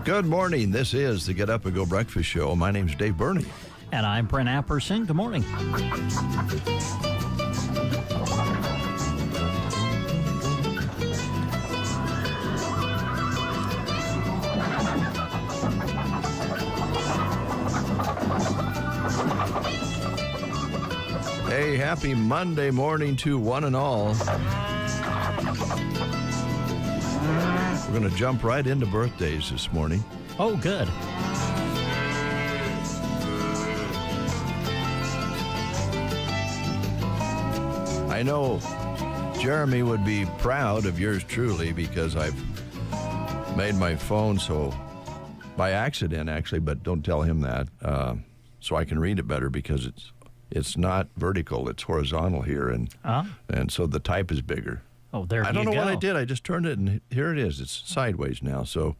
Good morning. This is the Get Up and Go Breakfast Show. My name's Dave Burney. And I'm Brent Apperson. Good morning. Hey, happy Monday morning to one and all. We're going to jump right into birthdays this morning. Oh, good. I know Jeremy would be proud of yours truly because I've made my phone so by accident, actually, but don't tell him that, so I can read it better because it's not vertical, it's horizontal here, and so the type is bigger. Oh, there you go. I don't know what I did. I just turned it, and here it is. It's sideways now, so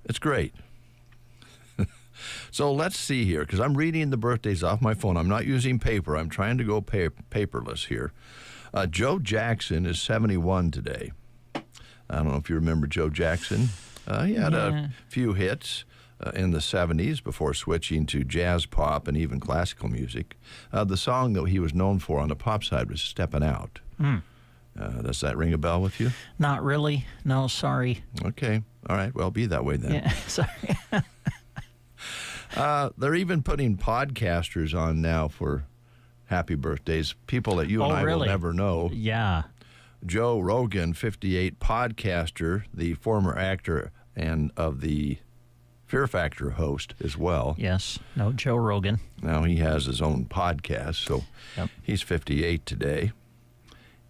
it's great. So let's see here, because I'm reading the birthdays off my phone. I'm not using paper. I'm trying to go paperless here. Joe Jackson is 71 today. I don't know if you remember Joe Jackson. He had a few hits in the 70s before switching to jazz, pop, and even classical music. The song that he was known for on the pop side was Steppin' Out. Does that ring a bell with you? Not really. No, sorry. Okay. All right. Well, be that way then. Yeah, sorry. They're even putting podcasters on now for happy birthdays, people that you and I will never know. Yeah. Joe Rogan, 58, podcaster, the former actor and of the Fear Factor host as well. Yes. No, Joe Rogan. Now he has his own podcast, so he's 58 today.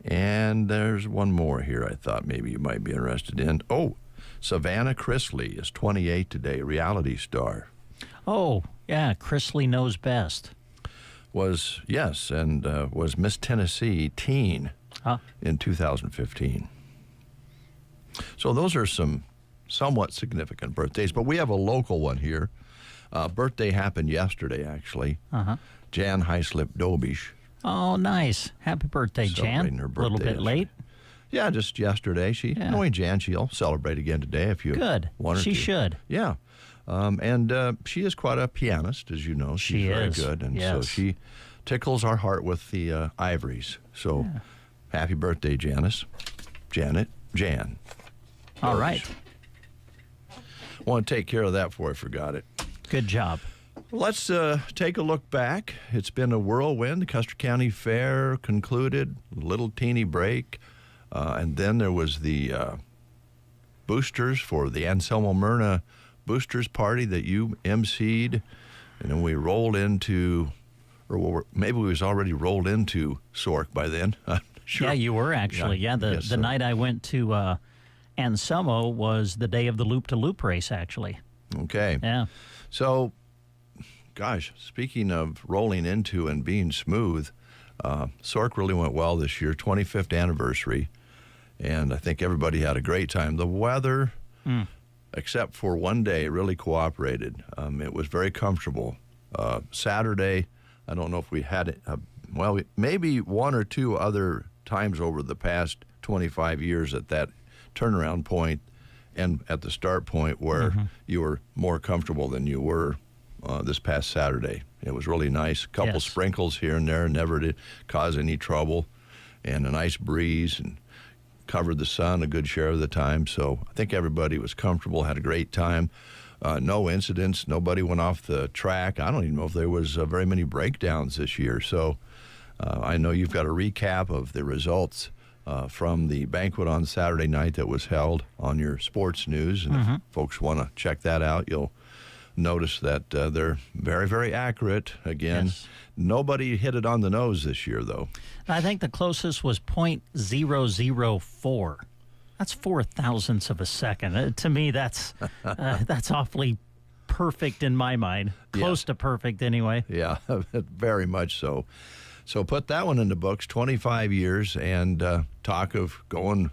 And there's one more here I thought maybe you might be interested in. Oh, Savannah Chrisley is 28 today, reality star. Oh, yeah, Chrisley knows best. Was Miss Tennessee teen in 2015. So those are some somewhat significant birthdays, but we have a local one here. Birthday happened yesterday, actually. Jan Heislip-Dobish. Oh, nice. Happy birthday, Jan. Her birthday a little bit late. Yeah, just yesterday. Knowing Jan, she'll celebrate again today if you want her to. She should. Yeah. And she is quite a pianist, as you know. She's very good. And so she tickles our heart with the ivories. So happy birthday, Jan. All right. Want to take care of that before I forgot it. Good job. Let's take a look back. It's been a whirlwind. The Custer County Fair concluded, a little teeny break. And then there was the boosters for the Anselmo Myrna boosters party that you emceed. And then we rolled into, or maybe we was already rolled into Sork by then. Sure. Yeah, you were actually. Yeah, the night I went to Anselmo was the day of the loop-to-loop race, actually. Okay. Yeah. So, gosh, speaking of rolling into and being smooth, Sork really went well this year, 25th anniversary, and I think everybody had a great time. The weather, except for one day, really cooperated. It was very comfortable. Saturday, I don't know if we had it, maybe one or two other times over the past 25 years at that turnaround point and at the start point where you were more comfortable than you were this past Saturday. It was really nice. A couple sprinkles here and there, never did cause any trouble, and a nice breeze, and covered the sun a good share of the time. So I think everybody was comfortable, had a great time. No incidents. Nobody went off the track. I don't even know if there was very many breakdowns this year. So I know you've got a recap of the results from the banquet on Saturday night that was held on your sports news. And if folks want to check that out, you'll notice that they're very, very accurate. Again, nobody hit it on the nose this year, though. I think the closest was .004. That's 4 thousandths of a second. To me, that's awfully perfect in my mind. Close to perfect, anyway. Yeah, very much so. So put that one in the books, 25 years, and talk of going,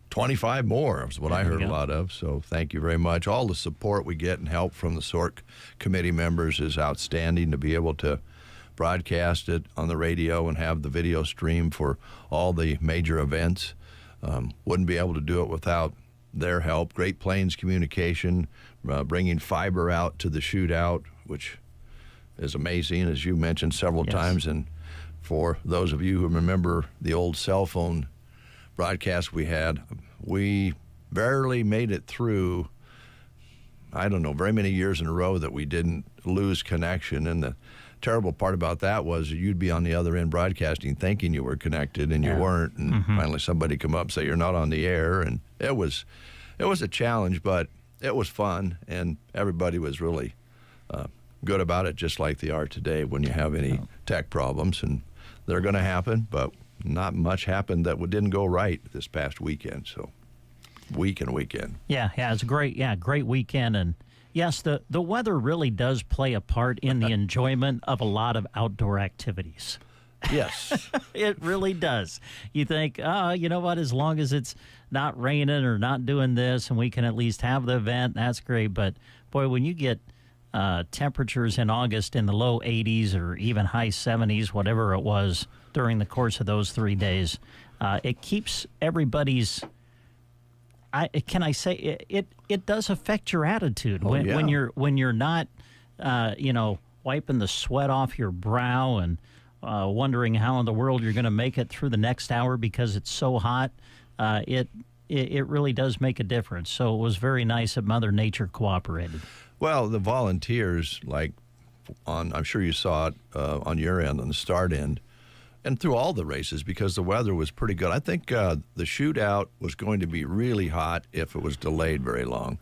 25 more is what I heard a lot of. So thank you very much. All the support we get and help from the SORC committee members is outstanding. To be able to broadcast it on the radio and have the video stream for all the major events. Wouldn't be able to do it without their help. Great Plains Communication, bringing fiber out to the shootout, which is amazing, as you mentioned several times. And for those of you who remember the old cell phone broadcast we had, we barely made it through, I don't know, very many years in a row that we didn't lose connection. And the terrible part about that was you'd be on the other end broadcasting thinking you were connected and you weren't. And finally somebody come up and say, you're not on the air. And it was a challenge, but it was fun. And everybody was really good about it, just like they are today when you have any tech problems. And they're going to happen, but not much happened that didn't go right this past weekend. So weekend. Yeah, it's a great weekend. And yes, the weather really does play a part in the enjoyment of a lot of outdoor activities. Yes. It really does. You think, you know what, as long as it's not raining or not doing this and we can at least have the event, that's great. But boy, when you get temperatures in August in the low 80s or even high 70s, whatever it was during the course of those 3 days, it keeps everybody's. It does affect your attitude when you're not, wiping the sweat off your brow and wondering how in the world you're going to make it through the next hour because it's so hot. It really does make a difference. So it was very nice that Mother Nature cooperated. Well, the volunteers, I'm sure you saw it on your end, on the start end, and through all the races because the weather was pretty good. I think the shootout was going to be really hot if it was delayed very long.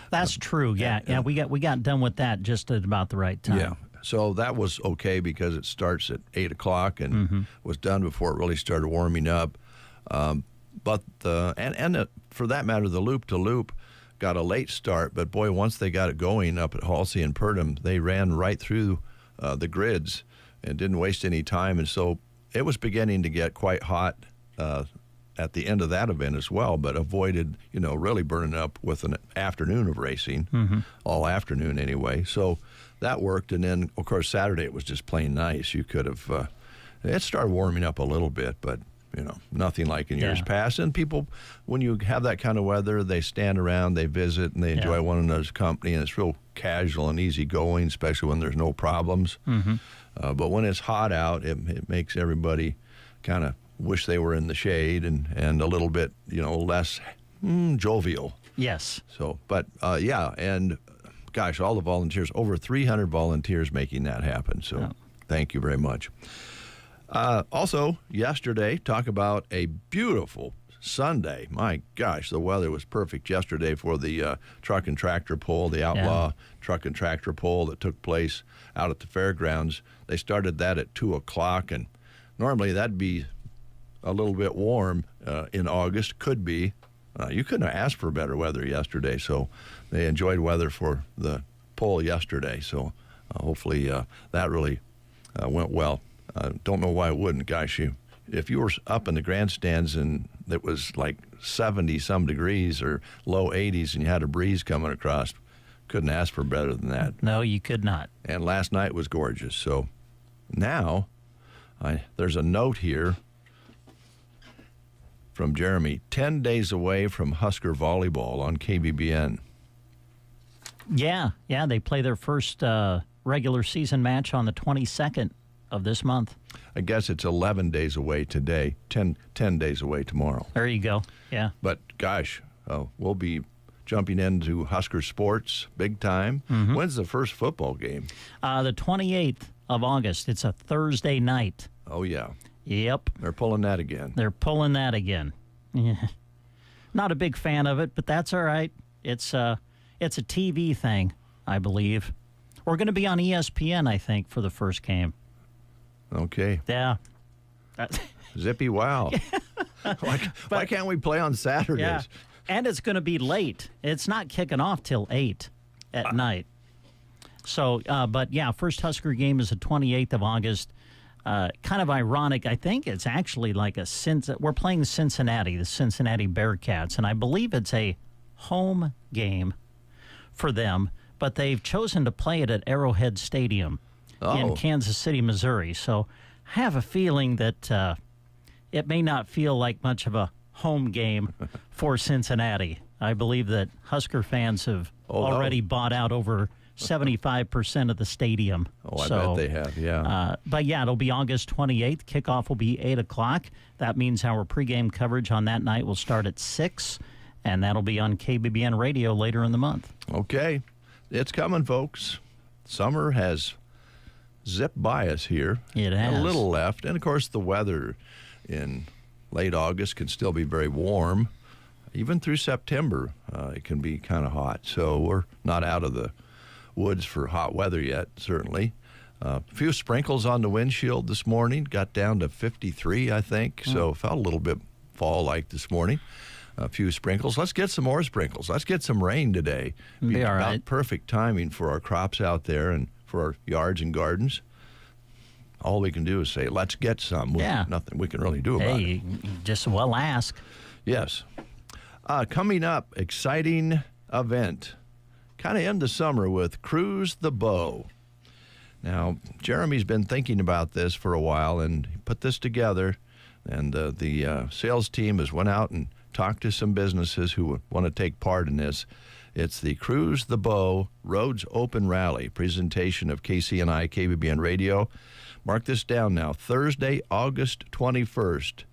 That's true. Yeah. We got done with that just at about the right time. Yeah. So that was okay because it starts at 8 o'clock and was done before it really started warming up. But for that matter, the loop-to-loop got a late start, but boy, once they got it going up at Halsey and Purdom, they ran right through the grids and didn't waste any time. And so it was beginning to get quite hot at the end of that event as well, but avoided, really burning up with an afternoon of racing, all afternoon anyway. So that worked. And then, of course, Saturday it was just plain nice. You could have, it started warming up a little bit, but nothing like in years past. And people, when you have that kind of weather, they stand around, they visit, and they enjoy one another's company, and it's real casual and easy going, especially when there's no problems. But when it's hot out, it makes everybody kind of wish they were in the shade and a little bit, less jovial. Yes. So, but and gosh, all the volunteers, over 300 volunteers making that happen. So thank you very much. Also, yesterday, talk about a beautiful Sunday. My gosh, the weather was perfect yesterday for the truck and tractor pull, the outlaw truck and tractor pull that took place out at the fairgrounds. They started that at 2 o'clock, and normally that'd be a little bit warm in August. Could be. You couldn't have asked for better weather yesterday, so they enjoyed weather for the pull yesterday. So hopefully that really went well. Don't know why it wouldn't. Gosh, if you were up in the grandstands and it was like 70-some degrees or low 80s and you had a breeze coming across, couldn't ask for better than that. No, you could not. And last night was gorgeous. So now there's a note here from Jeremy, 10 days away from Husker volleyball on KBBN. Yeah, they play their first regular season match on the 22nd of this month. I guess it's 11 days away today, 10 days away tomorrow. There you go. Yeah. But gosh, we'll be jumping into Husker sports big time. When's the first football game? The 28th of August. It's a Thursday night. Oh, yeah. Yep. They're pulling that again. Yeah. Not a big fan of it, but that's all right. It's a TV thing, I believe. We're going to be on ESPN, I think, for the first game. Okay. Yeah. Zippy wow. Why can't we play on Saturdays? Yeah. And it's going to be late. It's not kicking off till 8 at night. So, but yeah, first Husker game is the 28th of August. Kind of ironic. I think it's actually like we're playing Cincinnati, the Cincinnati Bearcats, and I believe it's a home game for them, but they've chosen to play it at Arrowhead Stadium in Kansas City, Missouri. So I have a feeling that it may not feel like much of a home game for Cincinnati. I believe that Husker fans have already bought out over 75% of the stadium. Oh, I bet they have, yeah. But yeah, it'll be August 28th. Kickoff will be 8 o'clock. That means our pregame coverage on that night will start at 6, and that'll be on KBBN radio later in the month. Okay. It's coming, folks. Summer has zipped by us here. It has. A little left. And, of course, the weather in late August can still be very warm. Even through September, it can be kind of hot. So we're not out of the woods for hot weather yet, certainly. A few sprinkles on the windshield this morning. Got down to 53, I think. So felt a little bit fall-like this morning. A few sprinkles. Let's get some more sprinkles. Let's get some rain today. Be all about right. Perfect timing for our crops out there and for our yards and gardens. All we can do is say, let's get some. Yeah. Nothing we can really do about it. Hey, just well ask. Yes. Coming up, exciting event. Kind of end the summer with Cruise the Bow. Now, Jeremy's been thinking about this for a while and he put this together. And the sales team has went out and talked to some businesses who want to take part in this. It's the Cruise the Bow Roads Open Rally presentation of KCNI KBBN Radio. Mark this down now. Thursday, August 21st.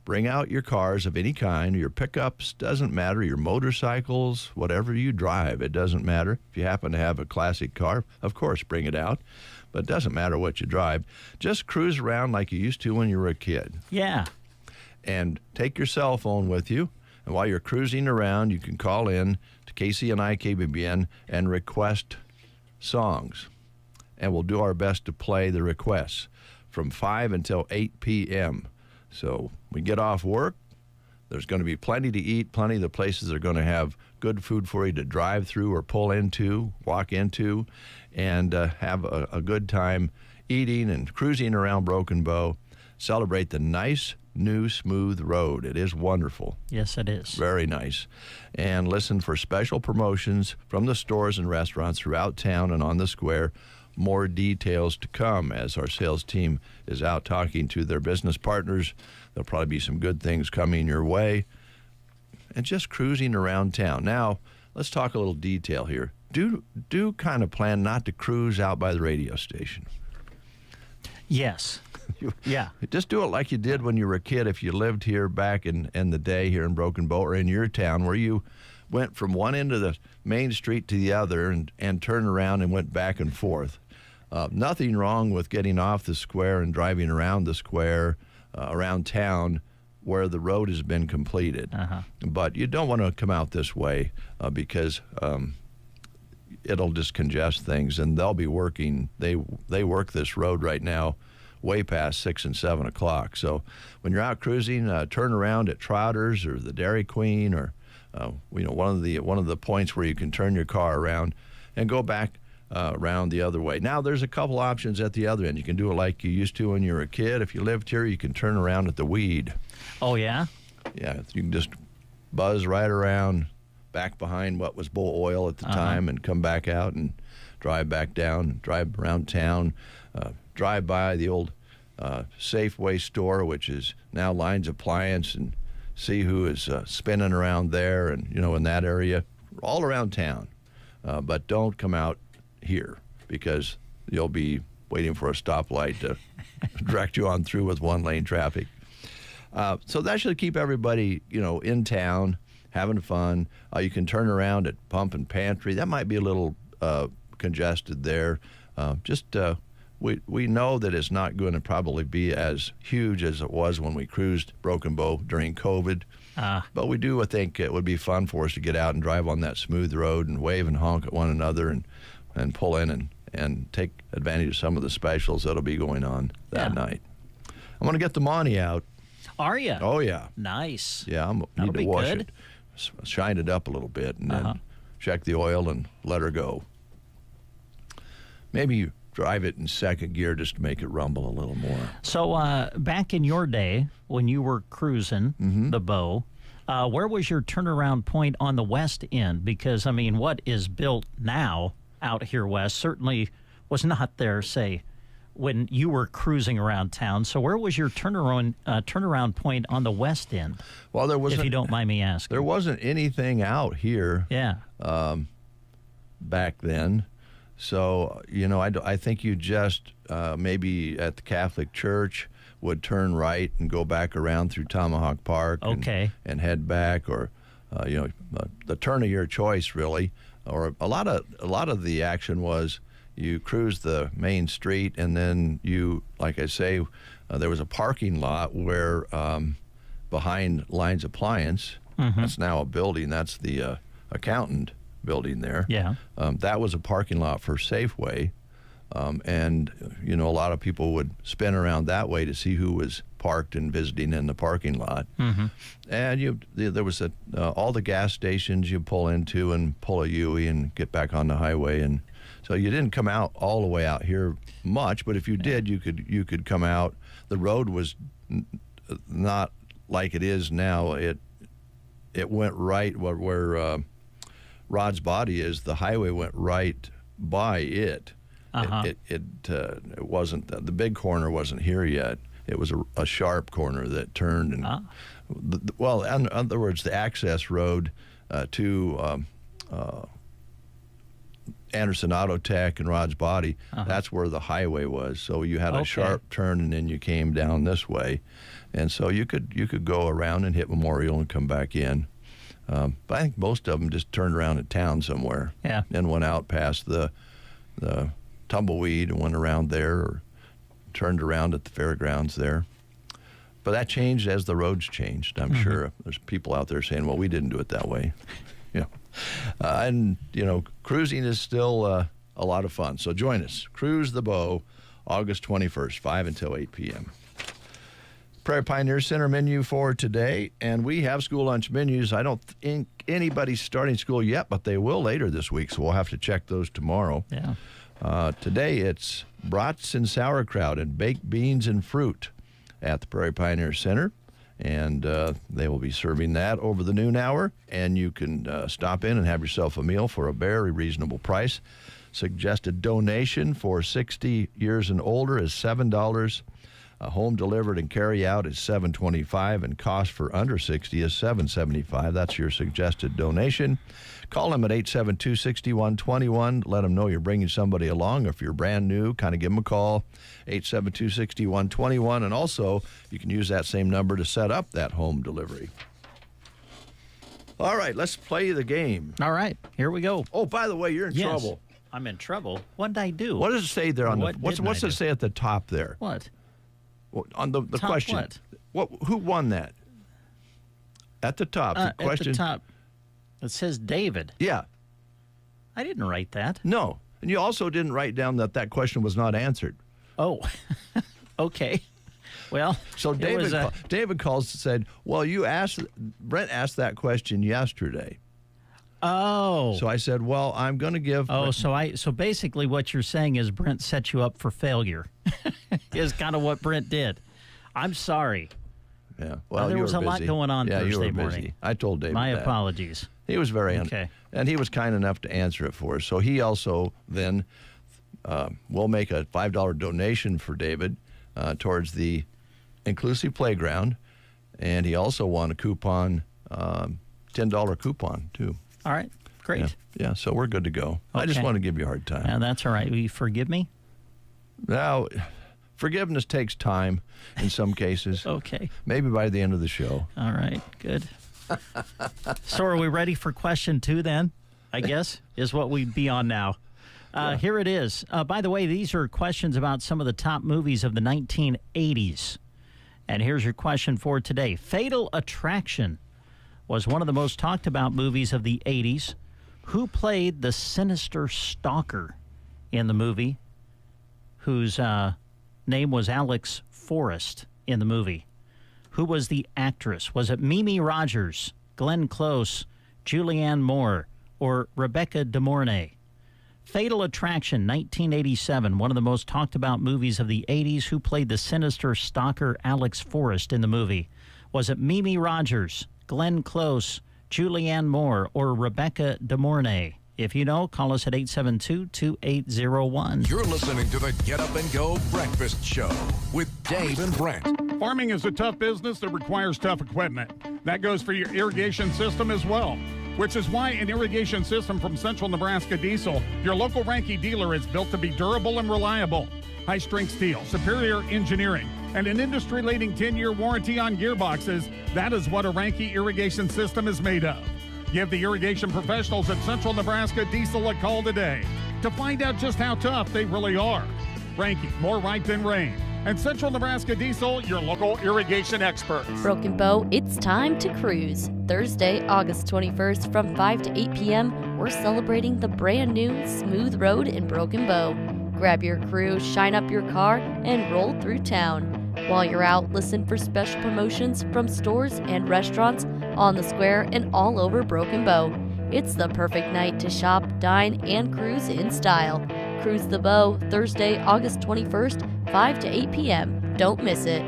Bring out your cars of any kind, your pickups, doesn't matter, your motorcycles, whatever you drive, it doesn't matter. If you happen to have a classic car, of course, bring it out. But it doesn't matter what you drive. Just cruise around like you used to when you were a kid. Yeah. And take your cell phone with you. And while you're cruising around, you can call in to KCNI KBBN and request songs. And we'll do our best to play the requests from 5 until 8 p.m. So we get off work, there's going to be plenty to eat, plenty of the places are going to have good food for you to drive through or pull into, walk into, and have a good time eating and cruising around Broken Bow. Celebrate the nice, new, smooth road. It is wonderful. Yes, it is. Very nice. And listen for special promotions from the stores and restaurants throughout town and on the square. More details to come as our sales team is out talking to their business partners. There'll probably be some good things coming your way. And just cruising around town. Now, let's talk a little detail here. Do kind of plan not to cruise out by the radio station. Yes. Yeah. Just do it like you did when you were a kid if you lived here back in the day here in Broken Bow or in your town where you went from one end of the main street to the other and turned around and went back and forth. Nothing wrong with getting off the square and driving around the square, around town where the road has been completed. But you don't want to come out this way because it'll just congest things, and they'll be working. They work this road right now way past 6 and 7 o'clock. So when you're out cruising, turn around at Trotter's or the Dairy Queen or one of the points where you can turn your car around and go back around the other way. Now, there's a couple options at the other end. You can do it like you used to when you were a kid. If you lived here, you can turn around at the Weed. Oh, yeah? Yeah, you can just buzz right around back behind what was Bull Oil at the time and come back out and drive back down, drive around town, drive by the old Safeway store, which is now Lines Appliance, and see who is spinning around there and, in that area, all around town. But don't come out here because you'll be waiting for a stoplight to direct you on through with one-lane traffic. So that should keep everybody, in town, having fun. You can turn around at Pump and Pantry. That might be a little congested there. We know that it's not going to probably be as huge as it was when we cruised Broken Bow during COVID. But we do think it would be fun for us to get out and drive on that smooth road and wave and honk at one another and pull in and take advantage of some of the specials that'll be going on that night. I'm going to get the Monty out. Are you? Oh, yeah. Nice. Yeah, That'll need to be wash good. it, shine it up a little bit, and then check the oil and let her go. Maybe you drive it in second gear just to make it rumble a little more. So back in your day when you were cruising the Bow, where was your turnaround point on the west end? Because, what is built now out here west certainly was not there, say, when you were cruising around town. So where was your turnaround point on the west end? Well, there wasn't. If you don't mind me asking. There wasn't anything out here. Yeah. Back then. So, I think you just maybe at the Catholic Church would turn right and go back around through Tomahawk Park and head back, or, the turn of your choice, really. Or a lot of the action was you cruise the main street, and then you, like I say, there was a parking lot where behind Lines Appliance, that's now a building, that's the accountant building there. Yeah. That was a parking lot for Safeway. And, a lot of people would spin around that way to see who was parked and visiting in the parking lot. And there was all the gas stations you pull into and pull a U-ey and get back on the highway. And so you didn't come out all the way out here much, but if you did, you could come out. The road was not like it is now. It went right where Rod's body is. The highway went right by it. It wasn't, the big corner wasn't here yet. It was a sharp corner that turned. And in other words, the access road to Anderson Auto Tech and Rod's body, that's where the highway was. So you had a sharp turn, and then you came down this way. And so you could go around and hit Memorial and come back in. But I think most of them just turned around at town somewhere. Yeah. And went out past the Tumbleweed and went around there, or turned around at the fairgrounds there. But that changed as the roads changed. I'm sure there's people out there saying, well, we didn't do it that way. And cruising is still a lot of fun. So join us. Cruise the Bow, August 21st, 5 until 8 p.m. Prairie Pioneer Center menu for today, and we have school lunch menus. I don't think anybody's starting school yet, but they will later this week, so we'll have to check those tomorrow. Yeah. Today it's brats and sauerkraut and baked beans and fruit at the Prairie Pioneer Center, and they will be serving that over the noon hour, and you can stop in and have yourself a meal for a very reasonable price. Suggested donation for 60 years and older is $7. Home delivered and carry out is $7.25, and cost for under 60 is $7.75. That's your suggested donation. Call them at 872-6121. Let them know you're bringing somebody along. If you're brand new, kind of give them a call, 872-6121. And also, you can use that same number to set up that home delivery. All right, let's play the game. All right, here we go. Oh, by the way, you're in trouble. I'm in trouble. What did I do? What does it say there on what's it say at the top there? What? On the Top question. What? Who won that? At the top, the question. At the top, it says David. Yeah. I didn't write that. No. And you also didn't write down that question was not answered. Oh, okay. Well, so David calls and said, well, Brent asked that question yesterday. Oh. So I said, well, I'm going to give. Oh, so basically what you're saying is Brent set you up for failure. Is kind of what Brent did. I'm sorry. Yeah. Well, there was a lot going on Thursday morning. I told David My that. apologies. He was very okay. And he was kind enough to answer it for us. So he also then will make a $5 donation for David towards the Inclusive Playground. And he also won a coupon, $10 coupon, too. All right. Great. Yeah, so we're good to go. Okay. I just want to give you a hard time. Yeah, that's all right. Will you forgive me? Now, forgiveness takes time in some cases. Okay. Maybe by the end of the show. All right. Good. So are we ready for question 2 then? I guess is what we'd be on now. Here it is. By the way, these are questions about some of the top movies of the 1980s. And here's your question for today. Fatal Attraction was one of the most talked about movies of the 80s. Who played the sinister stalker in the movie, whose name was Alex Forrest in the movie? Who was the actress? Was it Mimi Rogers, Glenn Close, Julianne Moore, or Rebecca De Mornay? Fatal Attraction, 1987, one of the most talked about movies of the 80s. Who played the sinister stalker Alex Forrest in the movie? Was it Mimi Rogers, Glenn Close, Julianne Moore, or Rebecca De Mornay? If you know, call us at 872-2801. You're listening to the Get Up and Go Breakfast Show with Dave and Brent. Farming is a tough business that requires tough equipment. That goes for your irrigation system as well, which is why an irrigation system from Central Nebraska Diesel, your local Ranke dealer, is built to be durable and reliable. High-strength steel, superior engineering, and an industry-leading 10-year warranty on gearboxes. That is what a Ranke irrigation system is made of. Give the irrigation professionals at Central Nebraska Diesel a call today to find out just how tough they really are. Ranke, more right than rain. And Central Nebraska Diesel, your local irrigation experts. Broken Bow, it's time to cruise. Thursday, August 21st from 5 to 8 p.m., we're celebrating the brand new Smooth Road in Broken Bow. Grab your crew, shine up your car, and roll through town. While you're out, listen for special promotions from stores and restaurants on the square and all over Broken Bow. It's the perfect night to shop, dine, and cruise in style. Cruise the Bow, Thursday, August 21st, 5 to 8 p.m. Don't miss it.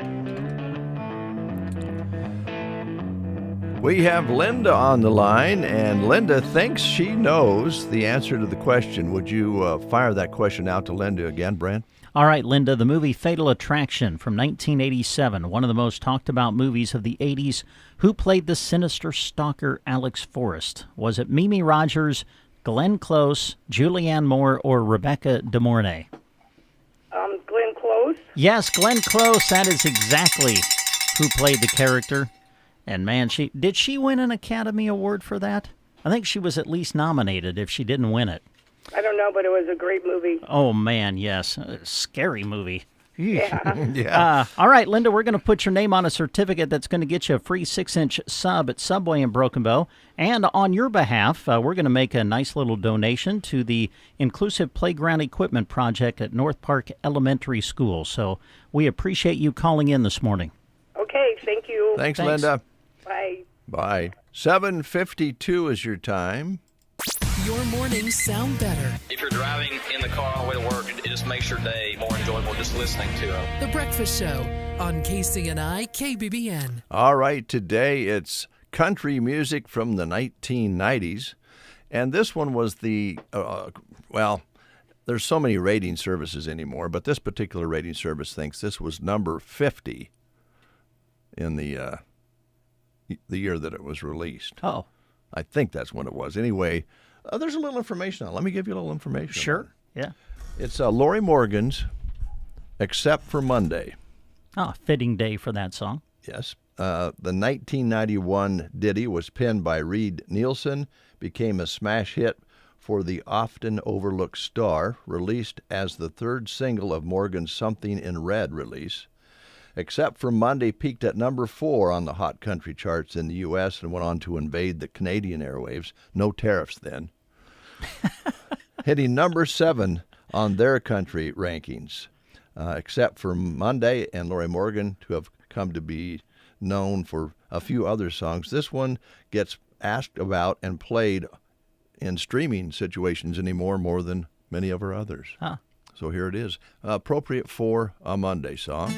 We have Linda on the line, and Linda thinks she knows the answer to the question. Would you fire that question out to Linda again, Brent? All right, Linda, the movie Fatal Attraction from 1987, one of the most talked about movies of the 80s. Who played the sinister stalker Alex Forrest? Was it Mimi Rogers, Glenn Close, Julianne Moore, or Rebecca De Mornay? Glenn Close. Yes, Glenn Close. That is exactly who played the character. And man, did she win an Academy Award for that? I think she was at least nominated if she didn't win it. I don't know, but it was a great movie. Oh, man, yes. A scary movie. Yeah. Yeah. All right, Linda, we're going to put your name on a certificate that's going to get you a free 6-inch sub at Subway in Broken Bow. And on your behalf, we're going to make a nice little donation to the Inclusive Playground Equipment Project at North Park Elementary School. So we appreciate you calling in this morning. Okay, thank you. Thanks, Thanks. Linda. Bye. Bye. 7:52 is your time. Your mornings sound better. If you're driving in the car on the way to work, it just makes your day more enjoyable just listening to them. The Breakfast Show on KCNI KBBN. All right, today it's country music from the 1990s. And this one was there's so many rating services anymore, but this particular rating service thinks this was number 50 in the year that it was released. Oh, I think that's when it was. Anyway, there's a little information on it. Let me give you a little information. sure. Yeah. It's Lori Morgan's Except for Monday. Oh, fitting day for that song. Yes. The 1991 ditty was penned by Reed Nielsen, became a smash hit for the often overlooked star, released as the third single of Morgan's Something in Red release. Except for Monday peaked at number 4 on the hot country charts in the U.S. and went on to invade the Canadian airwaves. No tariffs then. Hitting number 7 on their country rankings. Except for Monday and Lori Morgan, to have come to be known for a few other songs. This one gets asked about and played in streaming situations anymore more than many of her others. Huh. So here it is. Appropriate for a Monday song.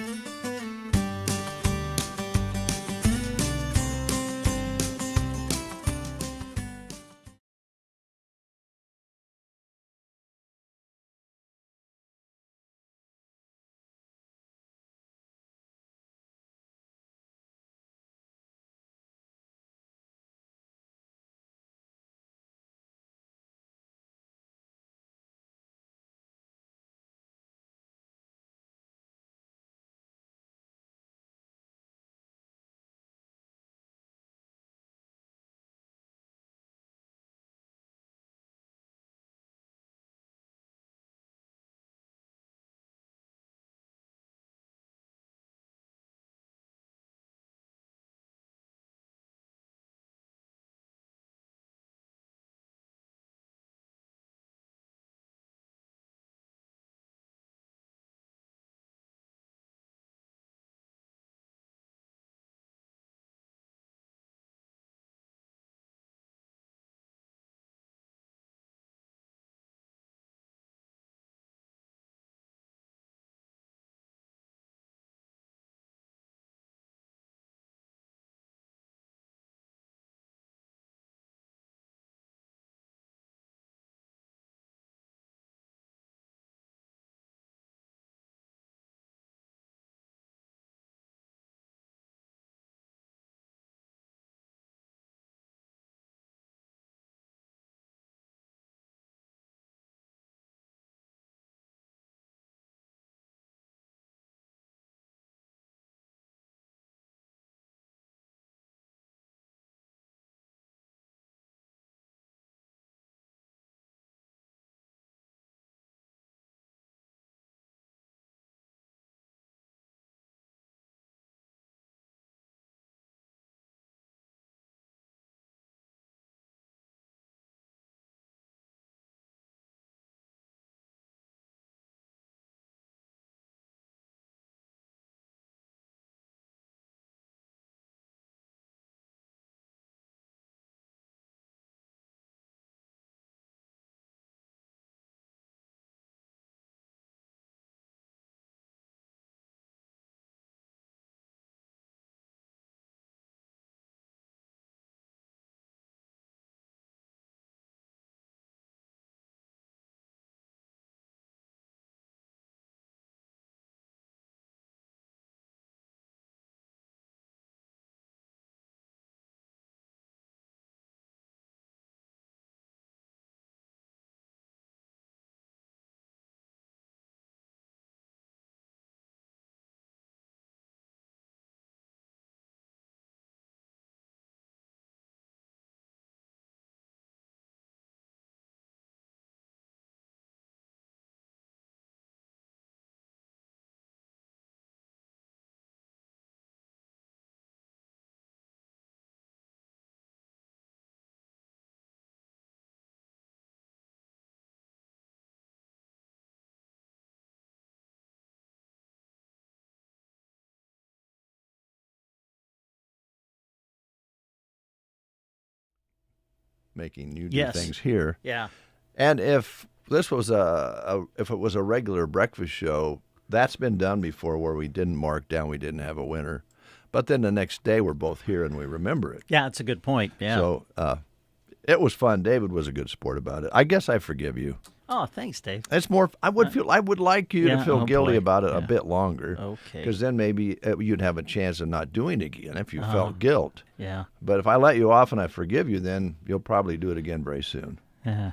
making you do Yes. things here. Yeah. And if this was if it was a regular breakfast show, that's been done before where we didn't mark down, we didn't have a winner. But then the next day we're both here and we remember it. Yeah, it's a good point. Yeah. So it was fun. David was a good sport about it. I guess I forgive you. Oh, thanks, Dave. It's more. I would like you to feel guilty about it a bit longer. Okay. Because then maybe you'd have a chance of not doing it again if you felt guilt. Yeah. But if I let you off and I forgive you, then you'll probably do it again very soon. Yeah.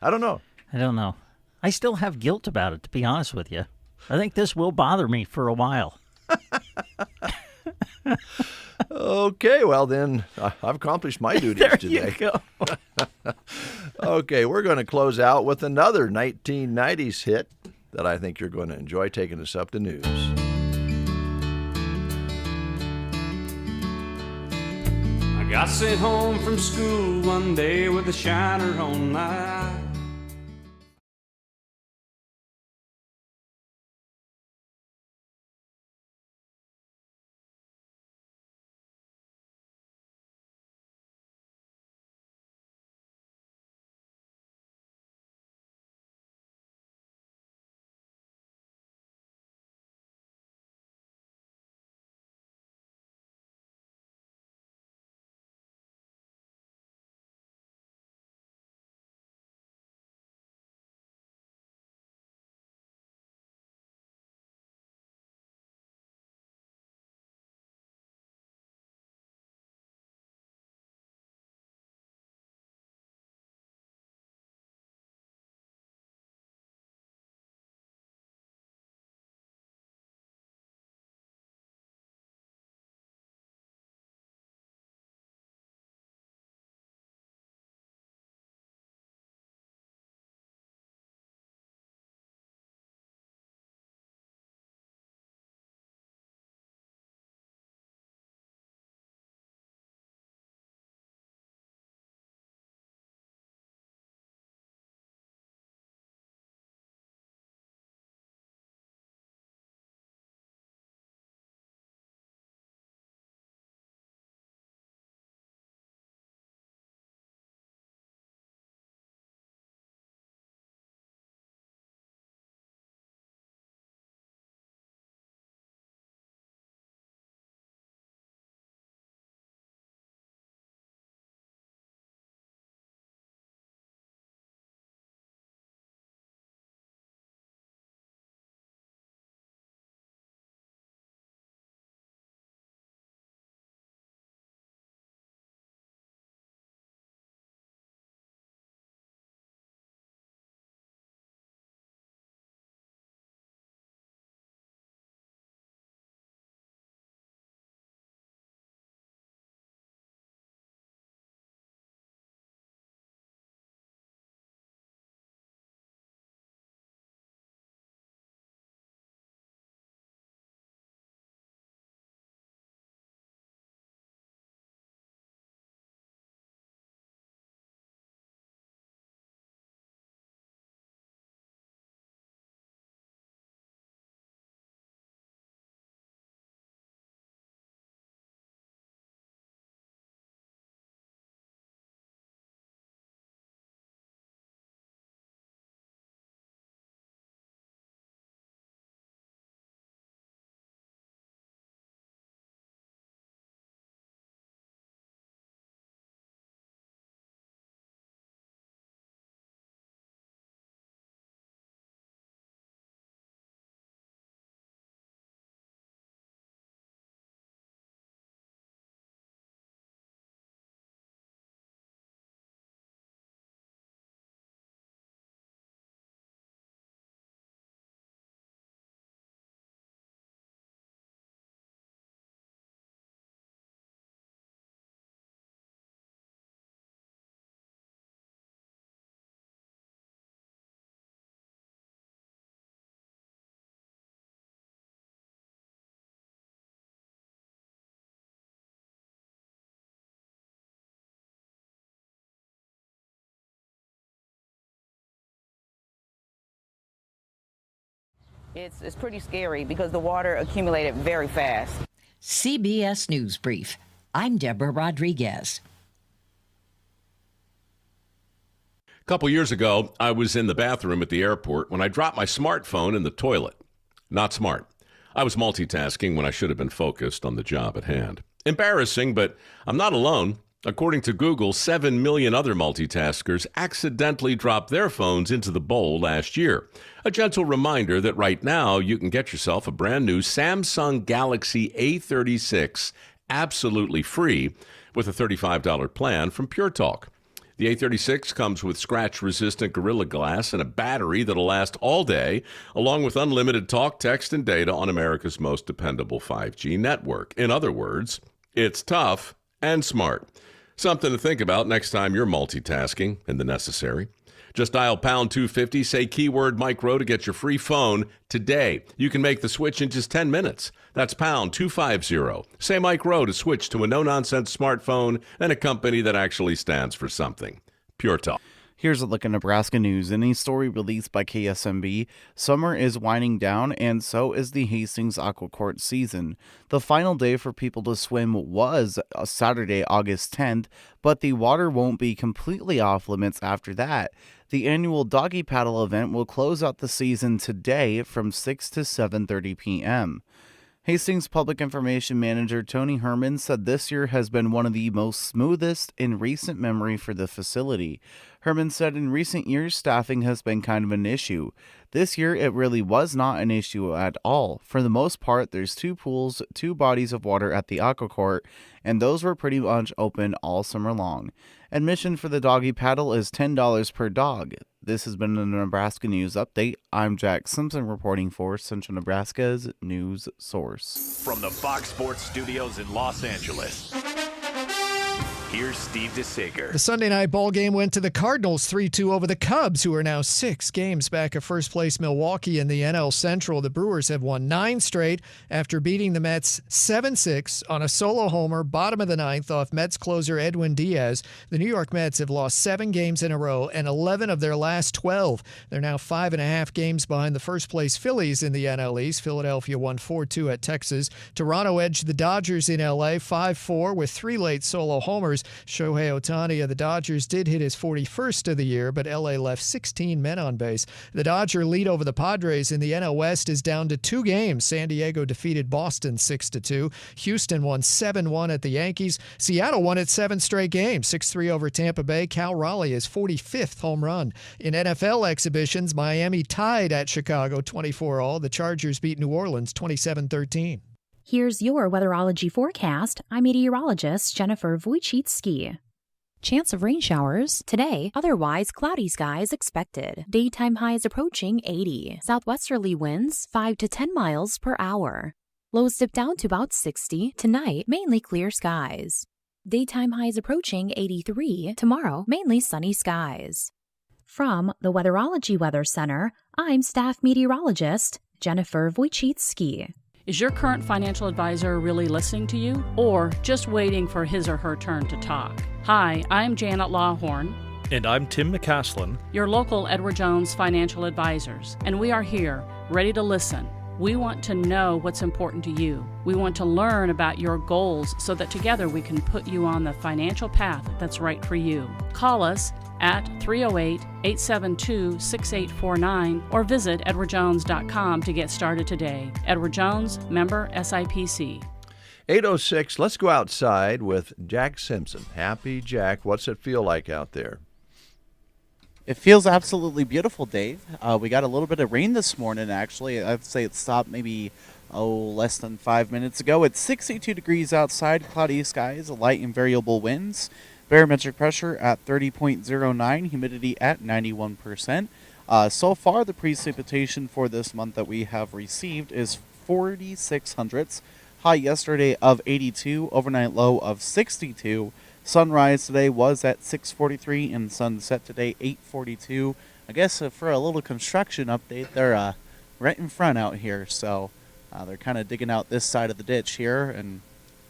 I don't know. I don't know. I still have guilt about it, to be honest with you. I think this will bother me for a while. Okay, well then, I've accomplished my duties There today. you go. Okay, we're going to close out with another 1990s hit that I think you're going to enjoy, taking us up to news. I got sent home from school one day with a shiner on my eye. It's pretty scary because the water accumulated very fast. CBS News Brief. I'm Deborah Rodriguez. couple years ago, I was in the bathroom at the airport when I dropped my smartphone in the toilet. Not smart. I was multitasking when I should have been focused on the job at hand. Embarrassing, but I'm not alone. According to Google, 7 million other multitaskers accidentally dropped their phones into the bowl last year. A gentle reminder that right now you can get yourself a brand new Samsung Galaxy A36 absolutely free with a $35 plan from Pure Talk. The A36 comes with scratch-resistant Gorilla Glass and a battery that'll last all day, along with unlimited talk, text, and data on America's most dependable 5G network. In other words, it's tough and smart. Something to think about next time you're multitasking in the necessary. Just dial pound 250, say keyword micro to get your free phone today. You can make the switch in just 10 minutes. That's pound 250. Say micro to switch to a no-nonsense smartphone and a company that actually stands for something. Pure Talk. Here's a look at Nebraska news. In a story released by KSMB, summer is winding down, and so is the Hastings Aquacourt season. The final day for people to swim was Saturday, August 10th, but the water won't be completely off limits after that. The annual doggy paddle event will close out the season today from 6 to 7:30 p.m. Hastings Public Information Manager Tony Herman said this year has been one of the most smoothest in recent memory for the facility. Herman said in recent years, staffing has been kind of an issue. This year, it really was not an issue at all. For the most part, there's 2 pools, 2 bodies of water at the aquacourt, and those were pretty much open all summer long. Admission for the doggy paddle is $10 per dog. This has been a Nebraska News Update. I'm Jack Simpson reporting for Central Nebraska's news source. From the Fox Sports Studios in Los Angeles, here's Steve DeSager. The Sunday night ball game went to the Cardinals 3-2 over the Cubs, who are now 6 games back of first place Milwaukee in the NL Central. The Brewers have won 9 straight after beating the Mets 7-6 on a solo homer, bottom of the 9th, off Mets closer Edwin Diaz. The New York Mets have lost 7 games in a row and 11 of their last 12. They're now 5.5 games behind the first place Phillies in the NL East. Philadelphia won 4-2 at Texas. Toronto edged the Dodgers in LA 5-4 with 3 late solo homers. Shohei Ohtani of the Dodgers did hit his 41st of the year, but LA left 16 men on base. The Dodger lead over the Padres in the NL West is down to 2 games. San Diego defeated Boston 6-2. Houston won 7-1 at the Yankees. Seattle won its 7 straight games, 6-3 over Tampa Bay. Cal Raleigh his 45th home run. In NFL exhibitions, Miami tied at Chicago 24-all. The Chargers beat New Orleans 27-13. Here's your weatherology forecast. I'm meteorologist Jennifer Wojcicki. Chance of rain showers today, otherwise cloudy skies expected. Daytime highs approaching 80. Southwesterly winds 5 to 10 miles per hour. Lows dip down to about 60. Tonight, mainly clear skies. Daytime highs approaching 83. Tomorrow, mainly sunny skies. From the Weatherology Weather Center, I'm staff meteorologist Jennifer Wojcicki. Is your current financial advisor really listening to you, or just waiting for his or her turn to talk? Hi, I'm Janet Lawhorn. And I'm Tim McCaslin. Your local Edward Jones financial advisors, and we are here, ready to listen. We want to know what's important to you. We want to learn about your goals so that together we can put you on the financial path that's right for you. Call us at 308-872-6849 or visit edwardjones.com to get started today. Edward Jones, member SIPC. 8:06, let's go outside with Jack Simpson. Happy Jack, what's it feel like out there? It feels absolutely beautiful, Dave. We got a little bit of rain this morning, actually. I'd say it stopped maybe, less than 5 minutes ago. It's 62 degrees outside, cloudy skies, light and variable winds. Barometric pressure at 30.09, humidity at 91%. So far, the precipitation for this month that we have received is 46 hundredths. High yesterday of 82, overnight low of 62. Sunrise today was at 6:43 and sunset today 8:42. I guess for a little construction update, they're right in front out here, so they're kind of digging out this side of the ditch here, and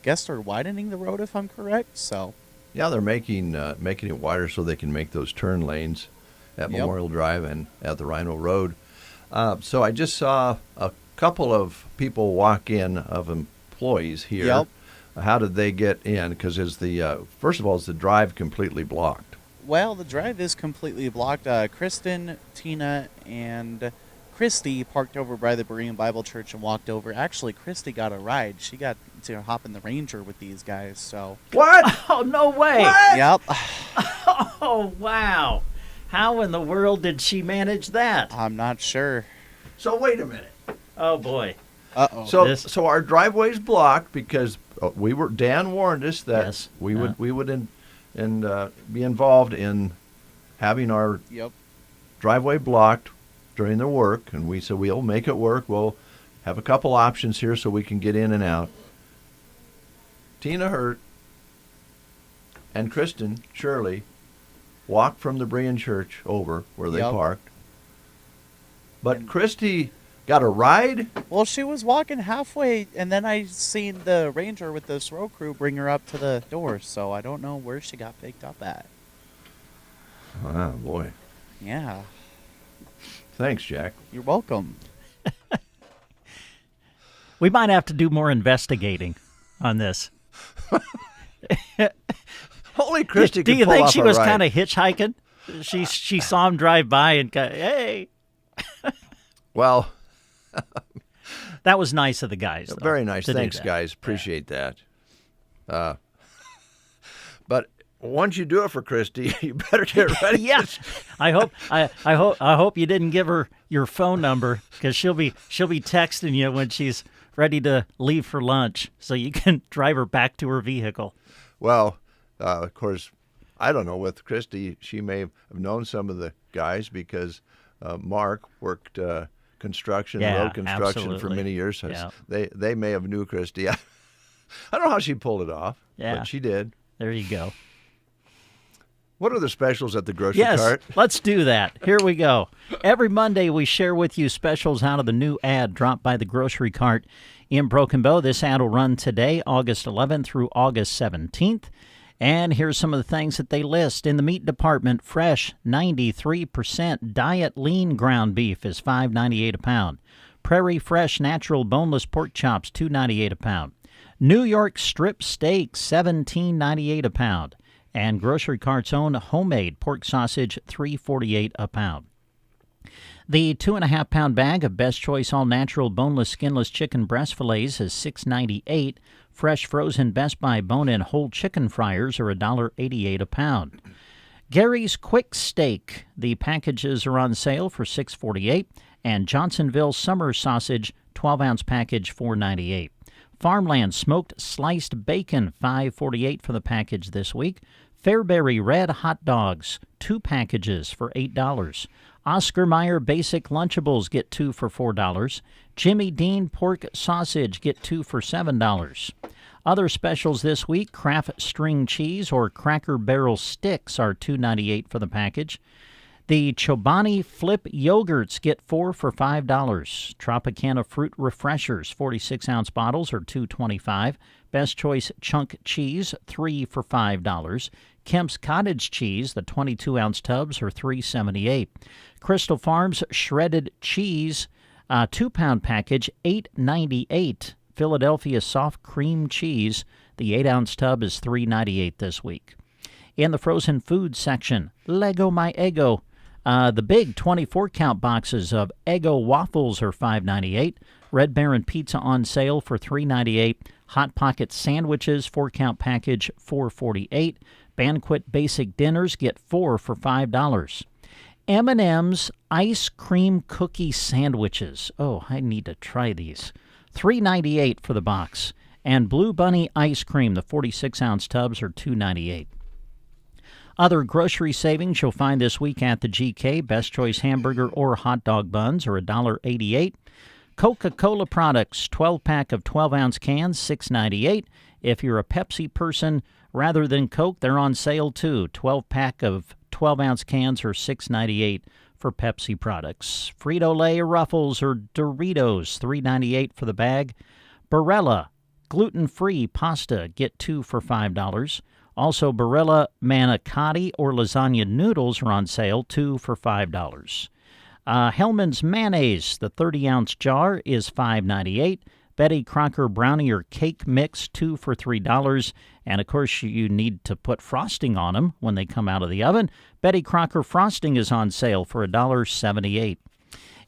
I guess they're widening the road if I'm correct. So yeah, they're making it wider so they can make those turn lanes at Memorial Drive and at the Rhino Road. So I just saw a couple of people walk in of employees here. Yep. How did they get in? Because first of all, is the drive completely blocked? Well, the drive is completely blocked. Kristen, Tina, and Christy parked over by the Berean Bible Church and walked over. Actually, Christy got a ride. She got to hop in the Ranger with these guys. So What? Oh, no way. What? Yep. Oh, wow. How in the world did she manage that? I'm not sure. So wait a minute. Oh, boy. Uh-oh. So our driveway's blocked because Dan warned us that Yes. we would be involved in having our driveway blocked during the work, and we said we'll make it work. We'll have a couple options here so we can get in and out. Tina Hurt and Kristen Shirley walked from the Berean Church over where they parked. But Christy got a ride? Well, she was walking halfway, and then I seen the Ranger with this road crew bring her up to the door, so I don't know where she got picked up at. Oh, boy. Yeah. Thanks, Jack. You're welcome. We might have to do more investigating on this. Holy Christy! Do you think she was kind of hitchhiking? She saw him drive by and go, hey. Well, that was nice of the guys. Though, very nice. Thanks, that. guys. Appreciate that. But once you do it for Christy, you better get ready. Yes, I hope you didn't give her your phone number, because she'll be texting you when she's ready to leave for lunch, so you can drive her back to her vehicle. Well, of course, I don't know. With Christy, she may have known some of the guys because Mark worked construction, road construction for many years. Yeah. They may have knew Christy. I don't know how she pulled it off, but she did. There you go. What are the specials at the grocery yes, cart? Let's do that. Here we go. Every Monday, we share with you specials out of the new ad dropped by the grocery cart in Broken Bow. This ad will run today, August 11th through August 17th. And here's some of the things that they list. In the meat department, fresh 93% diet lean ground beef is $5.98 a pound. Prairie Fresh natural boneless pork chops, $2.98 a pound. New York strip steak, $17.98 a pound. And Grocery Cart's own homemade pork sausage, $3.48 a pound. The 2.5-pound bag of Best Choice all-natural boneless, skinless chicken breast fillets is $6.98. Fresh frozen Best Buy bone-in whole chicken fryers are $1.88 a pound. Gary's Quick Steak, the packages are on sale for $6.48. And Johnsonville Summer Sausage, 12-ounce package, $4.98. Farmland Smoked Sliced Bacon, $5.48 for the package this week. Fairberry Red Hot Dogs, 2 packages for $8. Oscar Mayer Basic Lunchables, get 2 for $4. Jimmy Dean Pork Sausage, get 2 for $7. Other specials this week, Kraft String Cheese or Cracker Barrel Sticks are $2.98 for the package. The Chobani Flip Yogurts, get 4 for $5. Tropicana Fruit Refreshers, 46-ounce bottles are $2.25. Best Choice Chunk Cheese, 3 for $5. Kemp's Cottage Cheese, the 22-ounce tubs are $3.78. Crystal Farms Shredded Cheese, 2-pound package, $8.98. Philadelphia Soft Cream Cheese, the 8-ounce tub is $3.98 this week. In the frozen food section, Lego My Eggo. The big 24-count boxes of Eggo waffles are $5.98. Red Baron pizza on sale for $3.98. Hot Pocket sandwiches, 4-count package, $4.48. Banquet basic dinners get 4 for $5. M&M's ice cream cookie sandwiches. Oh, I need to try these. $3.98 for the box. And Blue Bunny ice cream, the 46-ounce tubs are $2.98. Other grocery savings you'll find this week at the GK. Best Choice hamburger or hot dog buns are $1.88. Coca-Cola products, 12-pack of 12-ounce cans, $6.98. If you're a Pepsi person, rather than Coke, they're on sale too. 12-pack of 12-ounce cans are $6.98 for Pepsi products. Frito-Lay Ruffles or Doritos, $3.98 for the bag. Barilla gluten-free pasta, get 2 for $5. Also, Barilla manicotti or lasagna noodles are on sale, 2 for $5. Hellman's mayonnaise, the 30-ounce jar is $5.98. Betty Crocker brownie or cake mix, 2 for $3. And, of course, you need to put frosting on them when they come out of the oven. Betty Crocker frosting is on sale for $1.78.